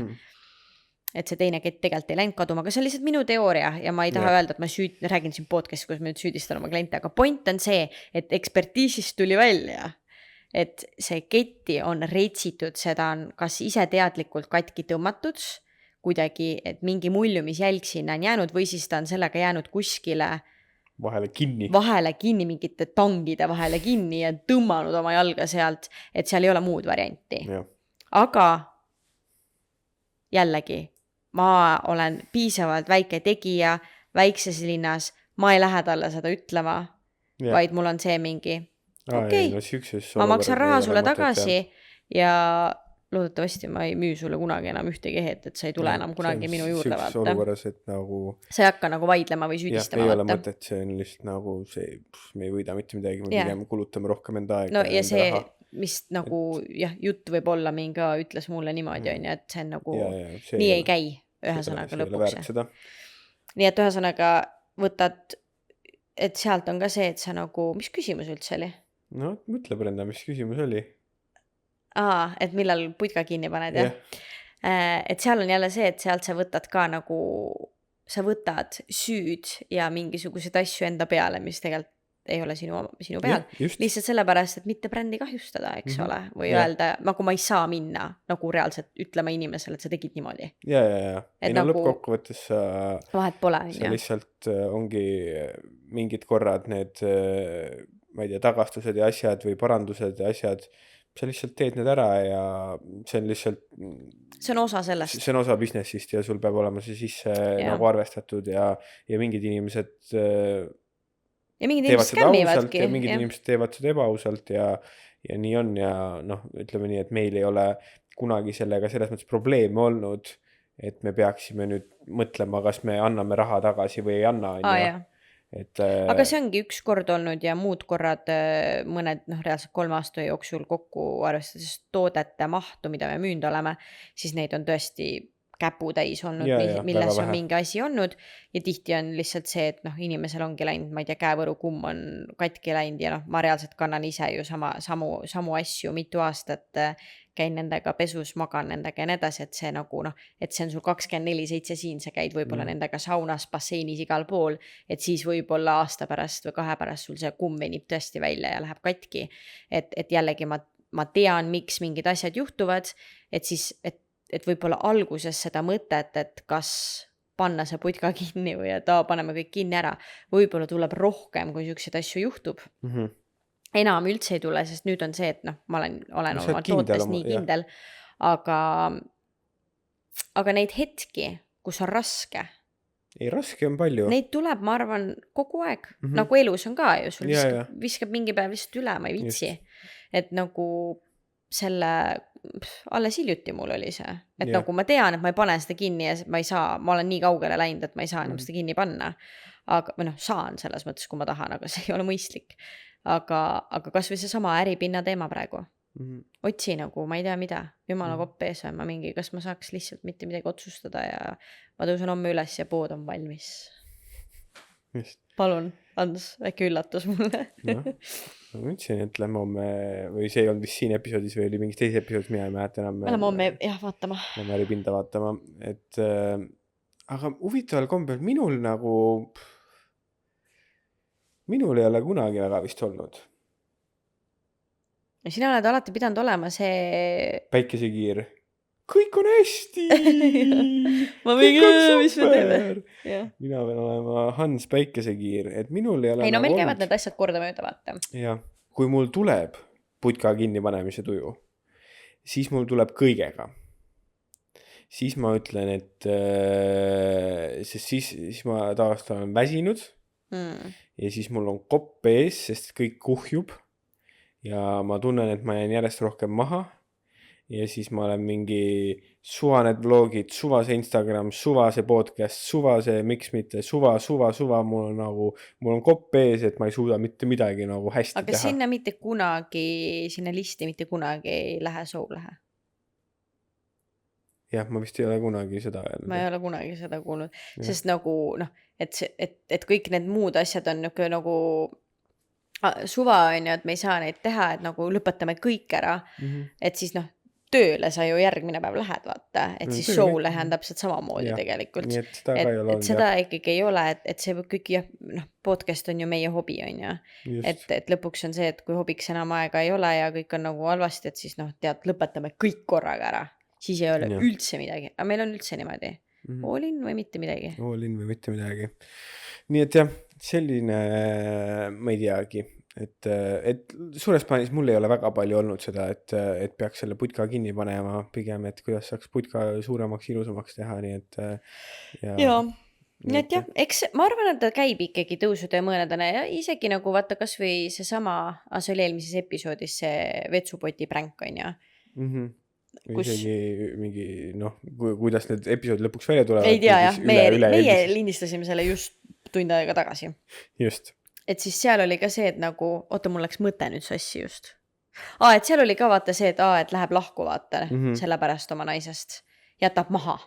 Speaker 2: Et see teine kett tegelikult ei läinud kaduma, aga see on lihtsalt minu teooria ja ma ei taha öelda, et ma räägin siin podcast'i, kus ma nüüd süüdistan oma kliente, aga point on see, et ekspertiisist tuli välja, et see ketti on retsitud, seda on kas ise teadlikult katki tõmmatud kuidagi, et mingi muljumisjälg sinna on jäänud või siis ta on sellega jäänud kuskile
Speaker 1: vahele kinni,
Speaker 2: mingite tangide vahele kinni ja tõmmanud oma jalga sealt, et seal ei ole muud varianti. Aga jällegi, ma olen piisavalt väike tegija, väikses linnas, ma ei lähe talle seda ütlema, vaid mul on see mingi, okei, ma maksan raha sulle tagasi ja loodetavasti ma ei müü sulle kunagi enam ühtegi ehet, et sa ei tule enam kunagi minu juurde vaata.
Speaker 1: Olukorras, et nagu...
Speaker 2: Sa ei hakka nagu vaidlema või süüdistama.
Speaker 1: Ei ole mõtet, see on lihtsalt nagu see, me ei võida mitte midagi, me pigem kulutame rohkem enda aega.
Speaker 2: No ja see... raha. Mis nagu jutt võib olla mingi ütles mulle niimoodi on ju, et see on nagu nii ei käi ühesõnaga lõpuks. Nii et ühesõnaga võtad, et sealt on ka see, et sa nagu, mis küsimus üldse oli?
Speaker 1: No mõtle Brenda, mis küsimus oli?
Speaker 2: Et millal putka kinni paned jah? Et seal on jälle see, et sealt sa võtad ka nagu, sa võtad süüd ja mingisuguseid asju enda peale, mis tegelikult ei ole sinu peal. Lihtsalt sellepärast, et mitte brändi kahjustada, eks ole, või öelda, nagu ma ei saa minna nagu reaalselt ütlema inimesele, et sa tegid niimoodi.
Speaker 1: Ja. Ei no nagu, lõppkokkuvõttes sa...
Speaker 2: Vahet pole.
Speaker 1: See lihtsalt ongi mingid korrad need, ma ei tea, tagastused ja asjad või parandused ja asjad, sa lihtsalt teed need ära ja see on lihtsalt...
Speaker 2: See on osa sellest.
Speaker 1: See on osa businessist ja sul peab olema see sisse nagu arvestatud ja mingid inimesed...
Speaker 2: Ja mingid inimesed skämmivadki.
Speaker 1: Ja mingid inimesed teevad seda ebaausalt ja nii on ja noh, ütleme nii, et meil ei ole kunagi sellega selles mõttes probleeme olnud, et me peaksime nüüd mõtlema, kas me anname raha tagasi või ei anna.
Speaker 2: Aga see ongi üks kord olnud ja muud korrad mõned reaalselt 3 aasta jooksul kokku arvestades toodete mahtu, mida me müünud oleme, siis neid on tõesti käputäis olnud, milles on mingi asi olnud ja tihti on lihtsalt see, et inimesel ongi läinud, ma ei tea, käevõrukumm on katki läinud ja ma reaalselt kannan ise ju samu asju mitu aastat, käin nendega pesus, magan nendega ja nii edasi, et see nagu et see on sul 24/7 siin, sa käid võib-olla nendega saunas, basseinis igal pool, et siis võib-olla aasta pärast või 2 pärast sul see kumm venib tõesti välja ja läheb katki, et jällegi ma tean, miks mingid asjad juhtuvad, et siis, et võib-olla alguses seda mõtet, et kas panna see putka kinni või et paneme kõik kinni ära, võib-olla tuleb rohkem, kui selliseid asju juhtub. Enam üldse ei tule, sest nüüd on see, et ma olen oma tootes nii kindel, aga neid hetki, kus on raske.
Speaker 1: Ei, raske on palju.
Speaker 2: Neid tuleb, ma arvan, kogu aeg. Nagu elus on ka ju, sul viskab mingi päev lihtsalt üle, ma ei vitsi. Et nagu selle... alles hiljuti mul oli see, et nagu ma tean, et ma ei pane seda kinni ja ma ei saa, ma olen nii kaugele läinud, et ma ei saa enam seda kinni panna, aga või saan selles mõttes, kui ma tahan, aga see ei ole mõistlik, aga kas või see sama äripinna teema praegu, otsi nagu, ma ei tea mida, jumala kopp ees või ma mingi, kas ma saaks lihtsalt mitte midagi otsustada ja ma tõusen homme üles ja pood on valmis. Palun, Ants, äkki üllatus mulle.
Speaker 1: Ma ütlesin, et lähme homme, või see ei olnud vist siin episoodis või oli mingis teises episoodis, mina ei mäleta enam.
Speaker 2: Lähme homme, vaatama.
Speaker 1: Lähme äripinda vaatama, et aga huvitaval kombel minul ei ole kunagi väga vist olnud.
Speaker 2: Ja sina oled alati pidanud olema see...
Speaker 1: Päikesekiir. Kõik on hästi!
Speaker 2: Ma
Speaker 1: Kõik on
Speaker 2: mis me teeme.
Speaker 1: super!
Speaker 2: Jah.
Speaker 1: Mina pean olema Hans Päikesekiir, et minul ei ole
Speaker 2: Ei, no meil
Speaker 1: olnud.
Speaker 2: käivad need asjad korda mööda, vaata.
Speaker 1: Jah, kui mul tuleb putka kinnipanemise tuju, siis mul tuleb kõigega. Siis ma ütlen, et sest siis ma tavaliselt olen väsinud ja siis mul on kopp ees, sest kõik kuhjub ja ma tunnen, et ma jään järjest rohkem maha ja siis ma olen mingi suvane vlogid, suvase Instagram, suvase podcast, suvase miks mitte, suva, mul on kopp ees, et ma ei suuda mitte midagi nagu hästi
Speaker 2: Aga
Speaker 1: teha.
Speaker 2: sinna mitte kunagi, sinna listi mitte kunagi ei lähe soulahe.
Speaker 1: Jah, ma vist ei ole kunagi seda öelnud.
Speaker 2: Ma ei ole kunagi seda kuulnud, sest nagu noh, et kõik need muud asjad on nagu suva on ju, et me ei saa neid teha, et nagu lõpetame kõik ära, et siis noh, tööle sa ju järgmine päev lähed, vaata, et siis soulehe on täpselt samamoodi tegelikult.
Speaker 1: Nii, et seda ka ei ole olnud.
Speaker 2: Et seda ikkagi ei ole, et see kõik, noh, podcast on ju meie hobi, on ju. Et lõpuks on see, et kui hobiks enam aega ei ole ja kõik on nagu halvasti, et siis noh, tead, lõpetame kõik korraga ära. Siis ei ole üldse midagi. Aga meil on üldse niimoodi. All in või mitte midagi.
Speaker 1: All in või mitte midagi. Nii et jah, selline, ma ei teagi. Et suures plaanis mul ei ole väga palju olnud seda, et peaks selle putka kinni panema pigem, et kuidas saaks putka suuremaks, ilusamaks teha, nii et
Speaker 2: ja. Nii et jah, eks ma arvan, et ta käib ikkagi tõusude mõnedane ja isegi nagu vaata kas või see sama, see oli eelmises episoodis see vetsupoti pränk on ja.
Speaker 1: Isegi mingi, noh, kuidas need episood lõpuks välja tulevad.
Speaker 2: Ei tea jah, meie lindistasime selle just tund aega tagasi.
Speaker 1: Just.
Speaker 2: Et siis seal oli ka see, et nagu, oota, mul läks mõte nüüd sassi just. Et seal oli ka vaata see, et läheb lahku vaata selle pärast oma naisest. Jätab maha.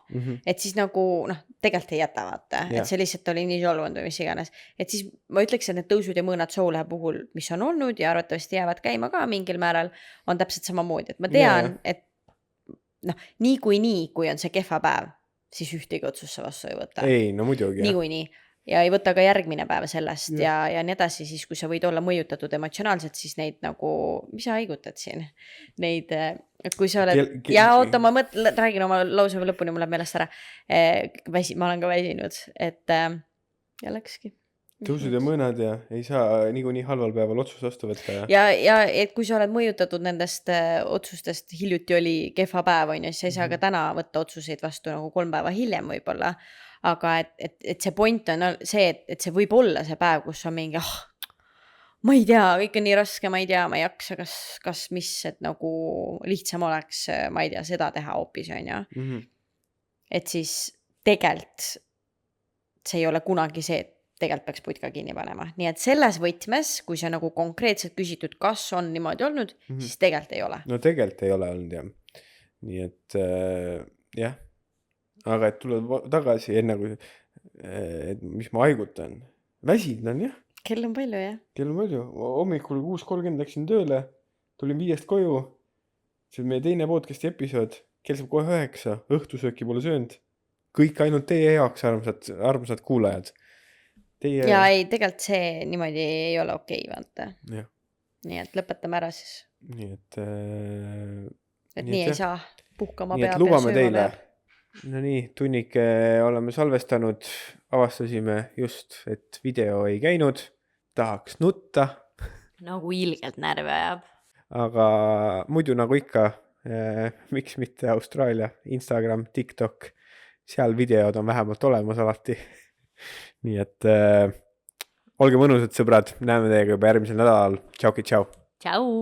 Speaker 2: Et siis nagu, noh, tegelikult ei jäta vaata. Et see lihtsalt oli nii solvund või mis iganes. Et siis ma ütleks, et need tõusud ja mõõnad soulehe puhul, mis on olnud ja arvatavasti jäävad käima ka mingil määral, on täpselt samamoodi. Et ma tean, et noh, nii, kui on see kehva päev, siis ühtegi otsust sa vastu ei võta.
Speaker 1: Ei, no muidugi.
Speaker 2: Nii. Ja ei võta ka järgmine päev sellest ja nii edasi, siis kui sa võid olla mõjutatud emotsionaalselt, siis neid nagu, mis sa haigutad siin? Neid, kui sa oled, ja oota, ma räägin oma lause lõpuni, mul läheb meelest ära. Ma olen ka väsinud, et ja läkski.
Speaker 1: Tõusud ja mõõnad ja ei saa nii halval päeval otsust vastu võtta.
Speaker 2: Ja et kui sa oled mõjutatud nendest otsustest, hiljuti oli kehva päev, on ju, siis sa ei saa ka täna võtta otsuseid vastu nagu 3 päeva hiljem võib-olla. Aga et see point on see, et see võib olla see päev, kus on mingi, ma ei tea, kõik on nii raske, ma ei tea, ma ei jaksa, kas mis, et nagu lihtsam oleks, ma ei tea, seda teha hoopis, on ju. Et siis tegelikult see ei ole kunagi see, et tegelikult peaks putka kinni panema. Nii et selles võtmes, kui see nagu konkreetselt küsitud, kas on niimoodi olnud, siis tegelikult ei ole.
Speaker 1: No tegelikult ei ole olnud, jah. Nii et jah. Aga et tuleb tagasi enne kui, et mis ma haigutan. Väsid on, jah.
Speaker 2: Kell on palju, jah.
Speaker 1: Kell on palju. Hommikul 6:30 läksin tööle, tulin 5 koju. See on meie teine podcasti episood. Kell saab kohe 9, õhtusööki pole söönud. Kõik ainult teie jaoks, armsad kuulajad.
Speaker 2: Ja ei, tegelikult see niimoodi ei ole okei, vaata.
Speaker 1: Jah.
Speaker 2: Nii et lõpetame ära siis.
Speaker 1: Nii et
Speaker 2: nii ei saa puhkama
Speaker 1: peab ja sööma peab. No nii, tunnike oleme salvestanud, avastasime just, et video ei käinud, tahaks nutta.
Speaker 2: Nagu ilgelt närve ajab.
Speaker 1: Aga muidu nagu ikka, miks mitte Austraalia, Instagram, TikTok, seal videod on vähemalt olemas alati. Nii et olge mõnusad sõbrad, näeme teiega juba järgmisel nädalal. Tšauki, tšau.
Speaker 2: Tšau.